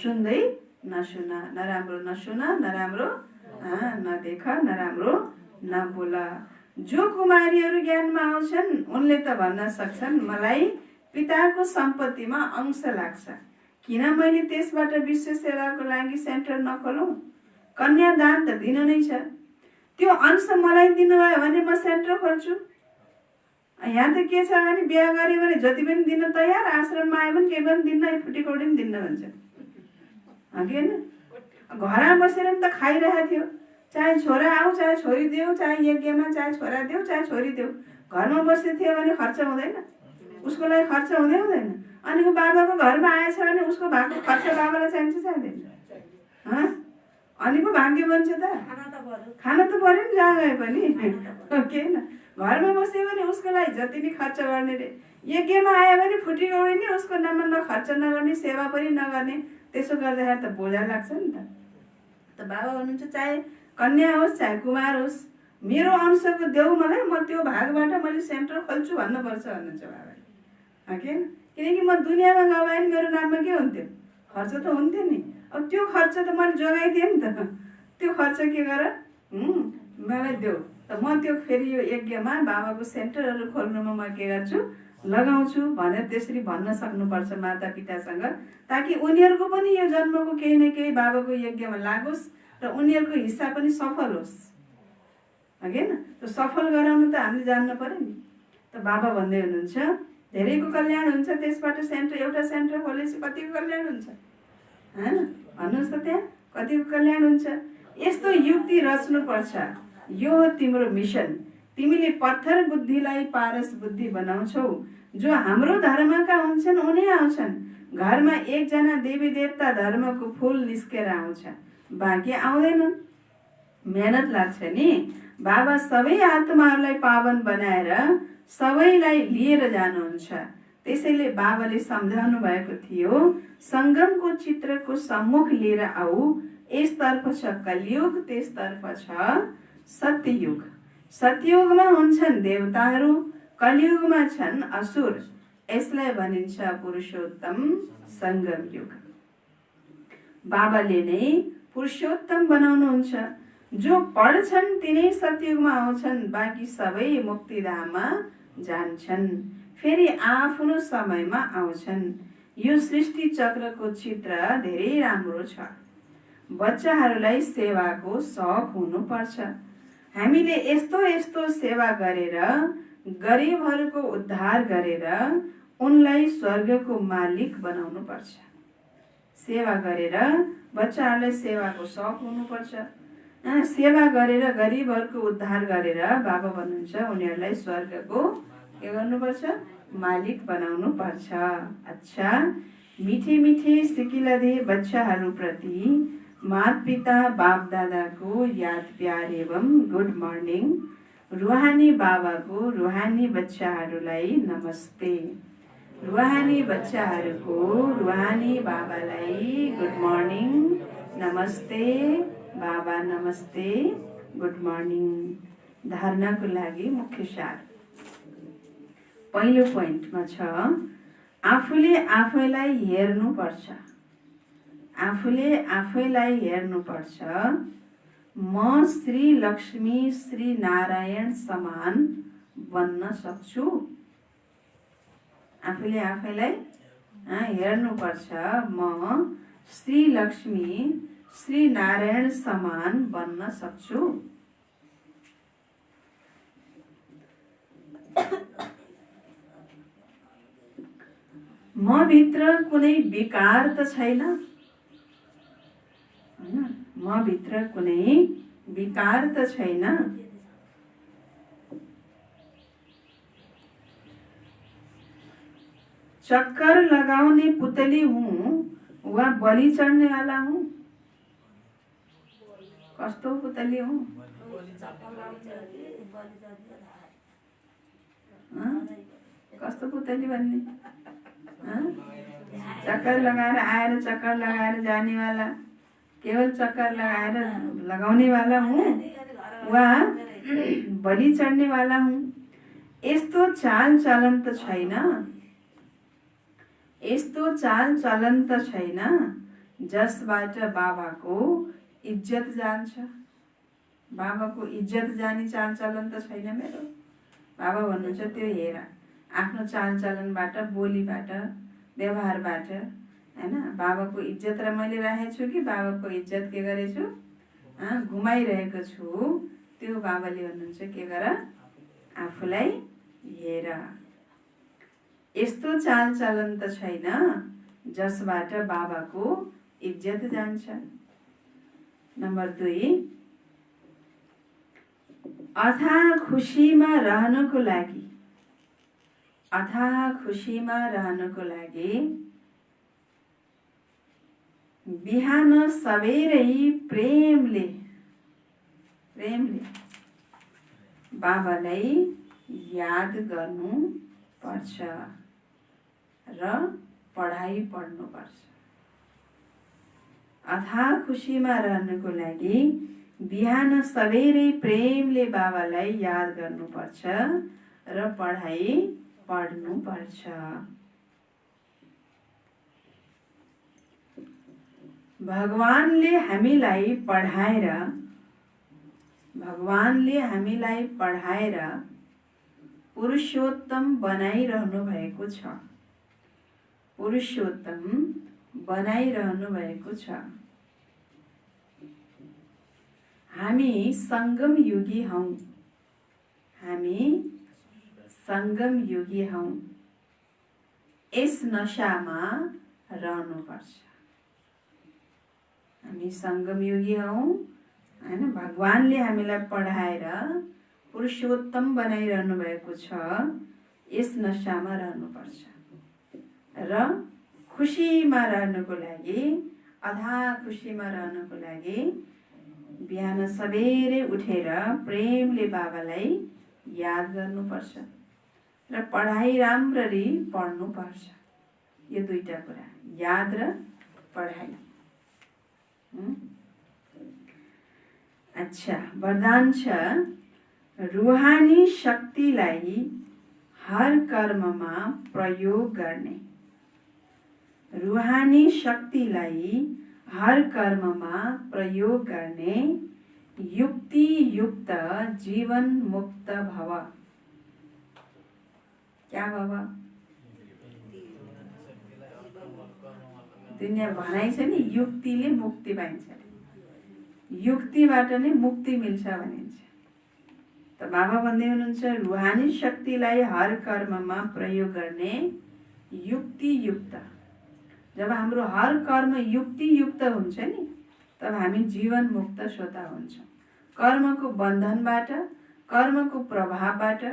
सुन्दै नसुन। नराम्रो नसुन, नराम्रो नदेख, नराम्रो नबोल। जो कुमारीहरू ज्ञानमा आउँछन् उनले त भन्न सक्छन् मलाई पिताको सम्पत्तिमा अंश लाग्छ, किन मैले त्यसबाट विश्व सेवाको लागि सेन्टर नखोलौँ? कन्यादान त दिनु नै छ, त्यो अंश मलाई दिनुभयो भने म सेन्टर खोल्छु। यहाँ त के छ भने बिहा गऱ्यो भने जति पनि दिन तयार, आश्रममा आयो भने केही पनि दिन्न, फुटीकौडी पनि दिन्न भन्छ। होइन, घरमा बसेर नि त खाइरहेको थियो, चाहे छोरा आऊ चाहे छोरी देऊ, चाहे यज्ञमा चाहे छोरा देऊ चाहे छोरी देऊ, घरमा बसेको थियो भने खर्च हुँदैन, उसको लागि खर्च हुँदैन। अनि ऊ बाबाको घरमा आएछ भने उसको भएको खर्च बाबालाई चाहिन्छ चाहिँदैन? अनि पो भाग्य बन्छ त? खाना त पर्यो नि जहाँ गए पनि, के न? घरमा बस्यो भने उसको लागि जति नै खर्च गर्ने रे, यज्ञमा आयो भने फुटीकौडी नि उसको नाममा न खर्च नगर्ने, सेवा पनि नगर्ने, त्यसो गर्दाखेरि त बोझा लाग्छ नि त। बाबा भन्नुहुन्छ चाहे कन्या होस् चाहे कुमार होस्, मेरो अंशको देऊ मलाई, म त्यो भागबाट मैले सेन्टर खोल्छु भन्नुपर्छ भन्नुहुन्छ बाबाले। के किनकि म दुनियाँमा गएँ भने मेरो नाममा के हुन्थ्यो? खर्च त हुन्थ्यो नि। अब त्यो खर्च त मैले जोगाइदिएँ नि त, त्यो खर्च के गर मलाई देऊ त, म त्यो फेरि यो यज्ञमा बाबाको सेन्टरहरू खोल्नुमा म के गर्छु, लगाउँछु भनेर त्यसरी भन्न सक्नुपर्छ माता पितासँग, ताकि उनीहरूको पनि यो जन्मको केही न केही बाबाको यज्ञमा लागोस् र उनीहरूको हिस्सा पनि सफल होस्। होइन, त्यो सफल गराउनु त हामीले जान्नु पर्यो नि त। बाबा भन्दै हुनुहुन्छ धेरैको कल्याण हुन्छ, त्यसबाट एउटा सेन्टर खोलेपछि कतिको कल्याण हुन्छ? होइन, भन्नुहोस् त त्यहाँ कतिको कल्याण हुन्छ? यस्तो युक्ति रच्नुपर्छ। यो हो तिम्रो मिसन। तिमीले पत्थर बुद्धिलाई पारस बुद्धि बनाउँछौ। जो हाम्रो धर्मका हुन्छन् उनी आउँछन्, घरमा एकजना देवी देवता धर्मको फुल निस्केर आउँछ, बाँकी आउँदैनन्। मेहनत लाग्छ नि। बाबा सबै आत्माहरूलाई पावन बनाएर सबैलाई लिएर जानुहुन्छ। त्यसैले बाबाले सम्झाउनु भएको थियो सङ्गमको चित्रको सम्मुख लिएर आऊ। यसतर्फ छ कलियुग, त्यसतर्फ छ सत्ययुग। सतयुगमा हुन्छन् देवताहरू, कलियुगमा छन् असुर। यसलाई भनिन्छ पुरुषोत्तम सङ्गम युग। बाबाले नै पुरुषोत्तम बनाउनुहुन्छ। जो पढ्छन् तिनै सतयुगमा आउँछन्, बाँकी सबै मुक्तिधाममा जान्छन्, फेरि आफ्नो समयमा आउँछन्। यो सृष्टि चक्रको चित्र धेरै राम्रो छ। बच्चाहरूलाई सेवाको शौक हुनुपर्छ। हामीले यस्तो यस्तो सेवा गरेर, गरिबहरूको उद्धार गरेर उनलाई स्वर्गको मालिक बनाउनु पर्छ। सेवा गरेर बच्चाहरूलाई सेवाको शौक हुनुपर्छ। सेवा गरेर गरिबहरूको उद्धार गरेर बाबा भन्नुहुन्छ उनीहरूलाई स्वर्गको के गर्नुपर्छ? मालिक बनाउनु पर्छ। अच्छा, मिठे मिठे सिकिलधे बच्चाहरूप्रति माता पिता बाप दादाको याद प्यार एवं गुड मर्निङ। रुहानी बाबाको रुहानी बच्चाहरूलाई नमस्ते। रुहानी बच्चाहरूको रुहानी बाबालाई गुड मर्निङ, नमस्ते बाबा, नमस्ते, गुड मर्निङ। धारणाको लागि मुख्य सार पहिलो पोइन्टमा छ, आफूले आफैलाई हेर्नुपर्छ। आफूले आफैलाई हेर्नुपर्छ। म श्री लक्ष्मी श्री नारायण समान बन्न सक्छु। आफूले आफैलाई हेर्नुपर्छ। म श्री लक्ष्मी श्री नारायण समान बन्न सक्छु। म भित्र कुनै विकार त छैन, म भित्र कुनै विकार त छैन। चक्कर लगाउने पुतली हूँ वा बलि चढ्ने वाला हूँ? कस्तो पुतली हूँ? कस्तो पुतली भन्ने? चक्कर लगाएर आएर चक्कर लगाएर जाने वाला, केवल चक्कर लगाउने वाला हूँ वा बलि चढ्ने वाला हूँ? यस्तो चाल चलन त छैन। यस्तो चाल चलन त छैन जसबाट बाबाको इज्जत जान्छ। बाबाको इज्जत जाने चाल चलन त छैन मेरो। बाबा भन्नुहुन्छ त्यो हेर, आफ्नो चाल चलनबाट, बोलीबाट, व्यवहारबाट, हैन, बाबाको इज्जत र मैले राखेको छु कि बाबाको इज्जत के गरेछु? घुमाइरहेको छु। त्यो बाबाले भन्नुहुन्छ के गर? आफूलाई हेर। यस्तो चाल चलन त छैन जसबाट बाबाको इज्जत जान्छ। नम्बर 2, अथाह खुसीमा रहनको लागि, अथाह खुसीमा रहनको लागि बिहान सबेरै प्रेमले बाबालाई याद गर्नु पर्छ र पढाइ पढ्नुपर्छ। अथाह खुसीमा रहनको लागि बिहान सबेरै प्रेमले बाबालाई याद गर्नुपर्छ र पढाइ पढ्नुपर्छ। भगवानले हामीलाई पढाएर पुरुषोत्तम बनाइरहनु भएको छ। पुरुषोत्तम बनाइरहनु भएको छ। हामी संगम युगी हौं। हामी संगम युगी हौं। यस नशामा रहनुपर्छ। हामी संगम युगी हौं, हैन? भगवानले हामीलाई पढाएर पुरुषोत्तम बनाइरहनु भएको छ। यस नशामा रहनुपर्छ र खुसीमा रहनुको लागि, अथाह खुसीमा रहनुको लागि बिहान सबेरै उठेर प्रेमले बाबालाई याद गर्नुपर्छ र पढाइ राम्ररी पढ्नुपर्छ। यो दुईटा कुरा, याद र पढाइ। अच्छा, वरदान छ, रुहानी शक्तिलाई हर कर्ममा प्रयोग गर्ने, रुहानी शक्तिलाई हर कर्ममा प्रयोग गर्ने युक्ति युक्त जीवन मुक्त भव। क्या भव? दुनियाँ भनाइ छ नि युक्तिले मुक्ति पाइन्छ, युक्तिबाट नै मुक्ति मिल्छ भनिन्छ। त बाबा भन्दै हुनुहुन्छ रुहानी शक्तिलाई हर कर्ममा प्रयोग गर्ने युक्ति युक्त। जब हाम्रो हर कर्म युक्ति युक्त हुन्छ नि तब हामी जीवन मुक्त स्वतः हुन्छौँ। कर्मको बन्धनबाट, कर्मको प्रभावबाट,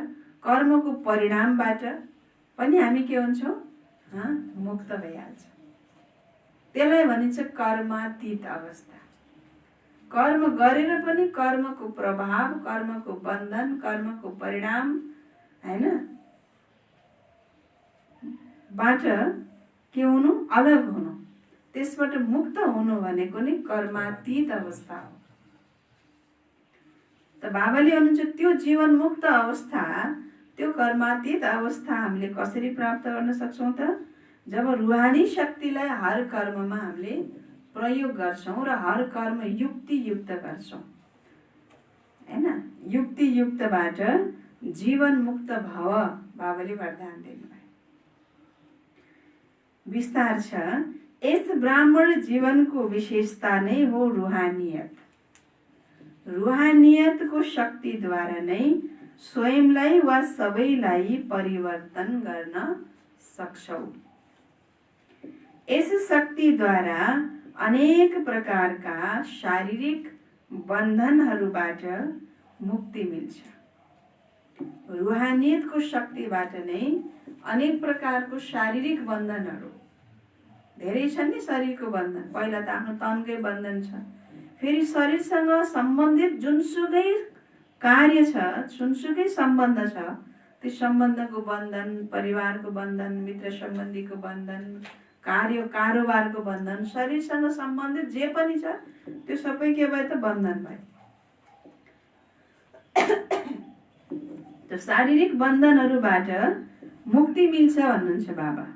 कर्मको परिणामबाट पनि हामी के हुन्छौँ? मुक्त भइहाल्छ। त्यसलाई भनिन्छ कर्मातीत अवस्था। कर्म गरेर पनि कर्मको प्रभाव, कर्मको बन्धन, कर्मको परिणाम हैन बाट के हुनु? अलग हुनु, त्यसबाट मुक्त हुनु भनेको नै कर्मातीत अवस्था हो। त बाबाले भन्नुहुन्छ त्यो जीवन मुक्त अवस्था, त्यो कर्मातीत अवस्था हामीले कसरी प्राप्त गर्न सक्छौं त? जब रुहानी शक्तिलाई हर कर्ममा हामीले प्रयोग गर्छौं र हर कर्म युक्ति युक्त गर्छौं हैन। युक्ति युक्तबाट जीवन मुक्त भव बाबाले वरदान दिनुभयो। विस्तार छ, यस ब्राह्मण जीवनको विशेषता नै हो रुहानियत। रुहानियतको शक्तिद्वारा नै स्वयंलाई वा सबैलाई परिवर्तन गर्न सक्छौ। यस शक्तिद्वारा अनेक प्रकारका शारीरिक बन्धनहरूबाट मुक्ति मिल्छ। रुहानियतको शक्तिबाट नै अनेक प्रकारको शारीरिक बन्धनहरू धेरै छन् नि। शरीरको बन्धन पहिला त आफ्नो तनकै बन्धन छ, फेरि शरीरसँग सम्बन्धित जुनसुकै कार्य छ, जुनसुकै सम्बन्ध छ, त्यो सम्बन्धको बन्धन, परिवारको बन्धन, मित्र सम्बन्धीको बन्धन, कार्य कारोबारको बन्धन, शरीरसँग सम्बन्धित जे पनि छ त्यो सबै के भयो त? बन्धन भयो। त शारीरिक बन्धनहरूबाट मुक्ति मिल्छ भन्नुहुन्छ बाबा।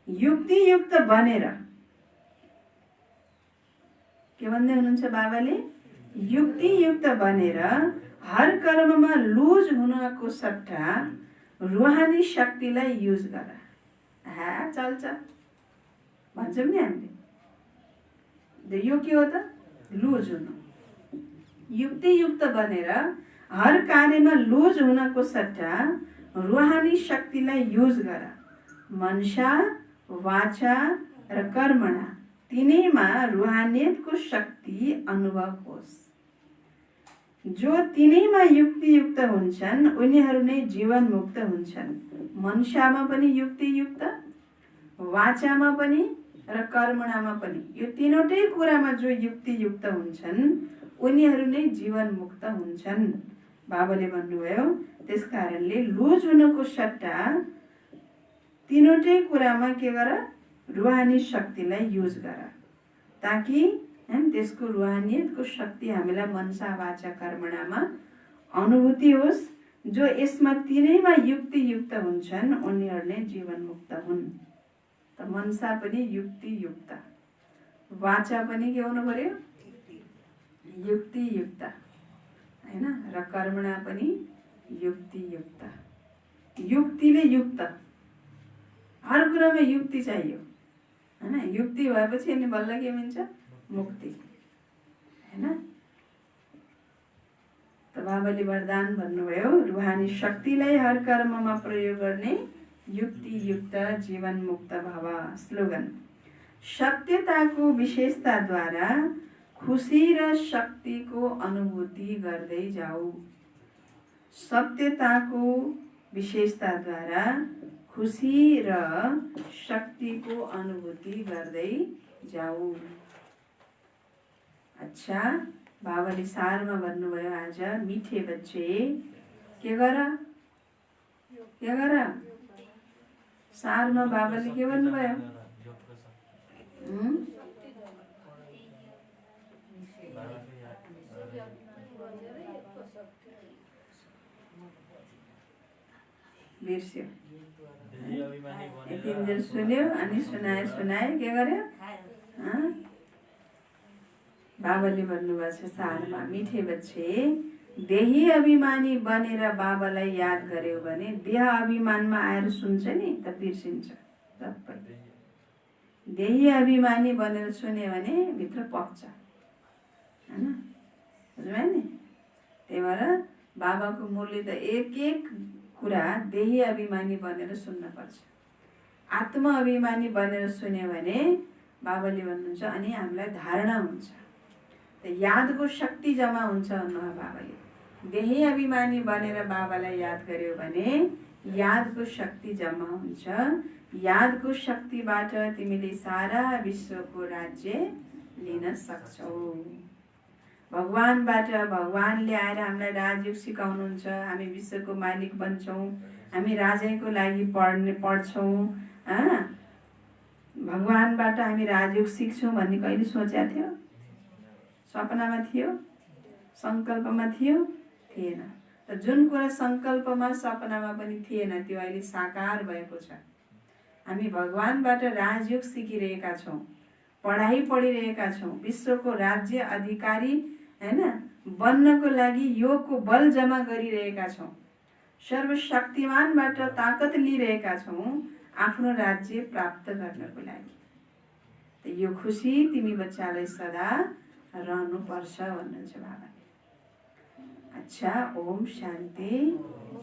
युक्ति युक्त बनेर के भन्दै हुनुहुन्छ बाबाले? युक्ति युक्त बनेर हर कर्ममा लुज हुनको सट्टा रुहानी शक्तिलाई युज गर। चल्छ भन्छौँ नि हामीले। यो के हो त? लुज हुनु। युक्ति युक्त बनेर हर कार्यमा लुज हुनको सट्टा रुहानी शक्तिलाई युज गर। मनसा, वाचा र कर्मणा तीनैमा रुहानियतको शक्ति अनुभव होस्। जो तीनैमा युक्ति युक्त हुन्छन् उनीहरू नै जीवन मुक्त हुन्छन्। मनसामा पनि युक्ति युक्त, वाचामा पनि र कर्मणामा पनि। यो तीनवटै कुरामा जो युक्ति युक्त हुन्छन् उनीहरू नै जीवन मुक्त हुन्छन् बाबाले भन्नुभयो। त्यसकारणले लुज हुनुको सट्टा तीनवटै कुरामा के गर? रुहानी शक्तिलाई युज गर, ताकि त्यसको रुहानियतको शक्ति हामीलाई मनसा, वाचा, कर्मणामा अनुभूति होस्। जो यसमा तीनैमा युक्ति युक्त हुन्छन् उनीहरू नै जीवन मुक्त हुन्। त मनसा पनि युक्ति युक्त, वाचा पनि के हुनु पर्यो? युक्ति युक्त हैन, र कर्मणा पनि युक्ति युक्त। युक्तिले युक्त, हर कुरामा युक्ति चाहियो हैन। युक्ति भएपछि अनि बल्ल के मिल्छ? मुक्ति हैन। त बाबाले वरदान भन्नुभयो रुहानी शक्तिलाई हर कर्ममा प्रयोग गर्ने युक्ति युक्त जीवन मुक्त भव। स्लोगन, सत्यताको विशेषताद्वारा खुशी र शक्तिको अनुभूति गर्दै जाऊ। सत्यताको विशेषताद्वारा खुशी र शक्तिको अनुभूति गर्दै जाऊ। अच्छा, बाबाले सारमा भन्नुभयो आज मिठे बच्चे के गर? के गर? सारमा बाबाले के भन्नुभयो? बिर्स्यो। देही अभिमानी बनेर यतिन्जेल सुन्यो अनि सुनाए के गर्यो? हाँ? बाबाले भन्नुभएको छ सारमा, मिठे बच्चे देही अभिमानी बनेर बाबालाई याद गर्यो भने देह अभिमानमा आएर सुन्छ नि त बिर्सिन्छ सबै। देही अभिमानी बनेर सुन्यो भने भित्र पक्छ हैन, बुझ्नुभयो नि? त्यही भएर बाबाको मूल्य त एक एक कुरा देही अभिमानी बनेर सुन्नुपर्छ। आत्म अभिमानी बनेर सुन्यो भने बाबाले भन्नुहुन्छ अनि हामीलाई धारणा हुन्छ, त यादको शक्ति जम्मा हुन्छ भन्नुभयो बाबाले। देही अभिमानी बनेर बाबालाई याद गर्यो भने यादको शक्ति जम्मा हुन्छ। यादको शक्तिबाट तिमीले सारा विश्वको राज्य लिन सक्छौ। भगवानबाट भगवानले आएर हामीलाई राजयोग सिकाउनुहुन्छ, हामी विश्वको मालिक बन्छौँ, हामी राजाको लागि पढ्छौँ। भगवानबाट हामी राजयोग सिक्छौँ भन्ने कहिले सोचेको थियो? सपनामा थियो? सङ्कल्पमा थियो? थिएन। र जुन कुरा सङ्कल्पमा सपनामा पनि थिएन त्यो अहिले साकार भएको छ। हामी भगवानबाट राजयोग सिकिरहेका छौँ, पढाइ पढिरहेका छौँ, विश्वको राज्य अधिकारी हैन बन्नको लागि योगको बल जम्मा गरिरहेका छौँ, सर्वशक्तिमानबाट ताकत लिइरहेका छौँ आफ्नो राज्य प्राप्त गर्नको लागि। त यो खुसी तिमी बच्चालाई सदा रहनुपर्छ भन्नुहुन्छ बाबाले। अच्छा, ओम शान्ति,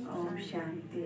ओम शान्ति।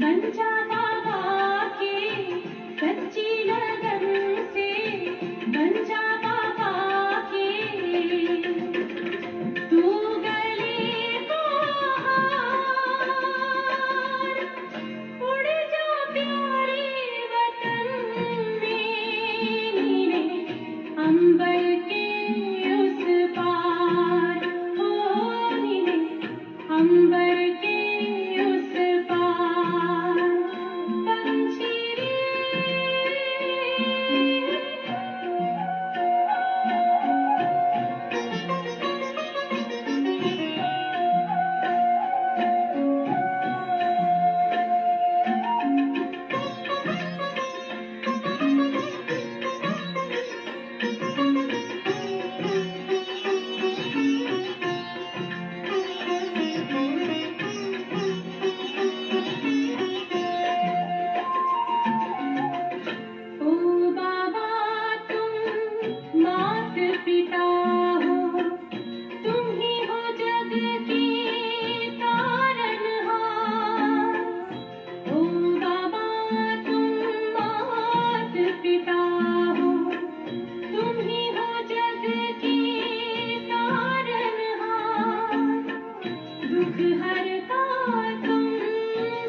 बन जा बाबा के सच्ची लगन से, बन जा बाबा के तू गले को हार, उड़ जा प्यारे वतन में, नीले अंबर के उस पार, ओ नीले अंबर के उस पार, पंछी रे ओ बाबा तुम मात पिता हो, तुम ही हो जग के तारनहार। ओ बाबा तुम मात पिता हो, तुम ही हो जग के तारनहार। दुख हरता तुम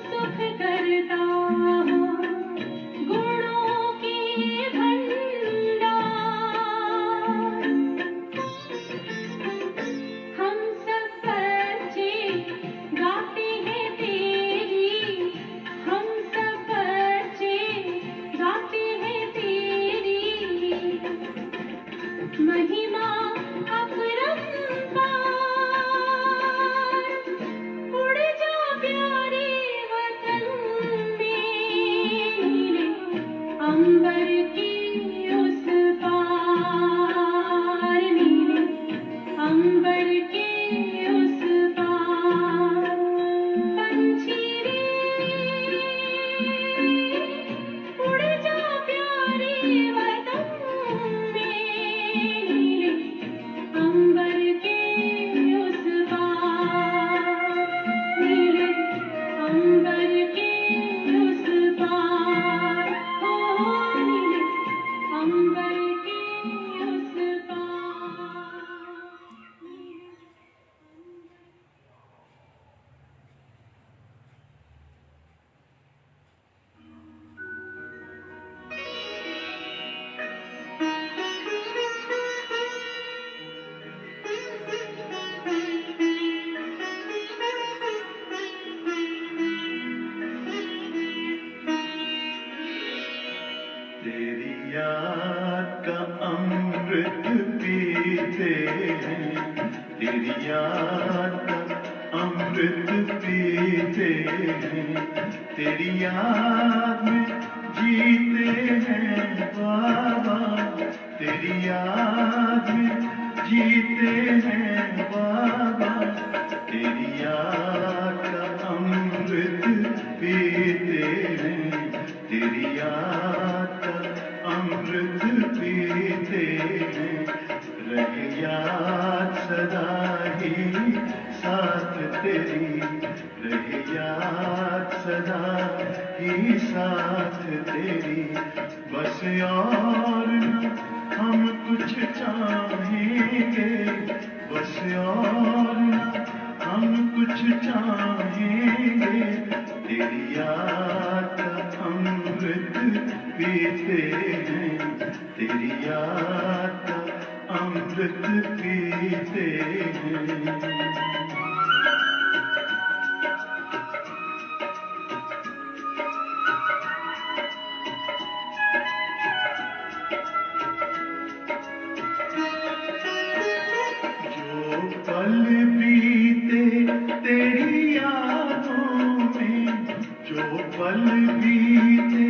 सुख करता हो, गुणों के भंडार। हम सब बच्चे गाते हैं तेरी, हम सब बच्चे गाते हैं तेरी महिमा अपरंपार। उड़ जा प्यारे वतन में, नीले अंबर के उस पार, नीले अंबर के उस पार, पंछी रे उड़ जा प्यारे वतन में, नीले अंबर के उस पार, नीले अंबर के उस पार, ओ नीले अंबर के उस पार, नीले तेरी याद का अमृत पीते हैं, तेरी याद का अमृत पीते हैं, तेरी याद में जीते हैं बाबा, तेरी याद में जीते हैं बाबा, तेरी याद का अमृत पीते हैं, तेरी याद का अमृत पीते हैं, रहे याद सदा ही साथ तेरी, रहे याद सदा ही साथ तेरी, बस और न हम कुछ चाहेंगे, बस और न हम कुछ चाहेंगे, तेरी याद का अमृत पीते हैं, तेरी याद का अमृत पीते हैं। जो पल बीते तेरी यादों में, जो पल बीते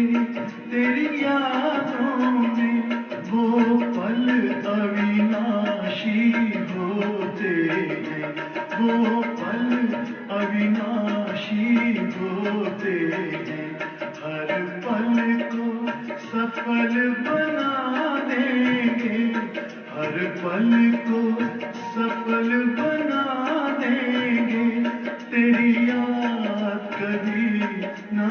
तेरी यादों में, वो पल अविनाशी होते हैं, वो पल अविनाशी होते हैं, हर पल को सफल बना देंगे, हर पल को सफल बना देंगे, तेरी याद कभी ना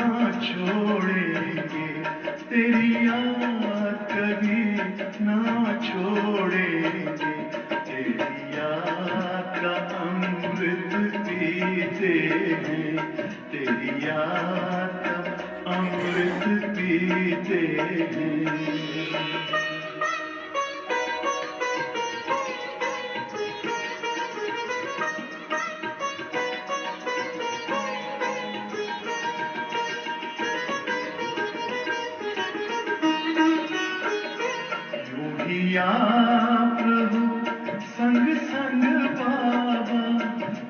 याद का अमृत पीते हैं। आप रहो संग संग बाबा,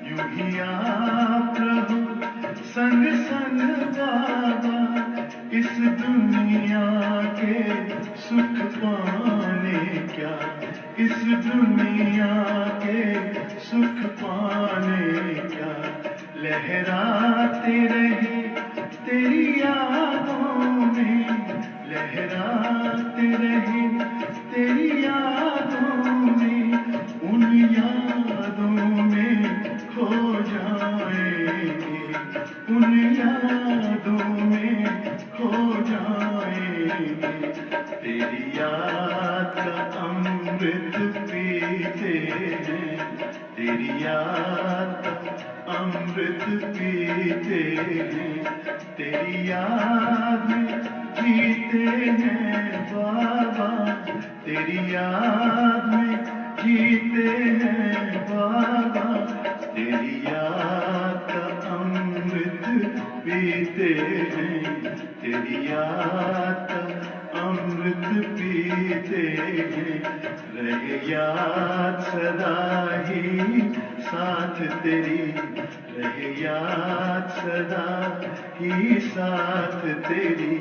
यूं ही आप रहो संग संग बाबा, इस दुनिया के सुख पाने क्या, इस दुनिया के सुख पाने क्या, लहराते रहे तेरी यादों में, लहराते रहे तेरी यादों में, उन यादों में खो जाएंगे, उन यादों में खो जाएंगे। तेरी याद का अमृत पीते हैं, तेरी याद का अमृत पीते हैं, तेरी याद में जीते हैं बाबा, तेरी याद में जीते हैं बाबा, तेरी याद का अमृत पीते हैं, तेरी याद का अमृत पीते हैं। रहे याद सदा ही साथ तेरी, रहे याद सदा ही साथ तेरी,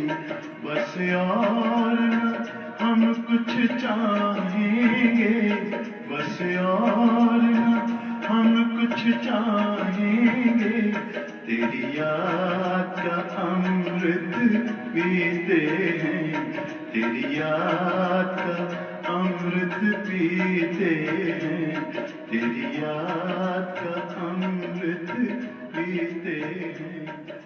बस और न हम कुछ चाहेंगे, बस और न हम कुछ चाहेंगे, तेरी याद का अमृत पीते हैं, तेरी याद का अमृत पीते हैं, तेरी याद का अमृत पीते हैं।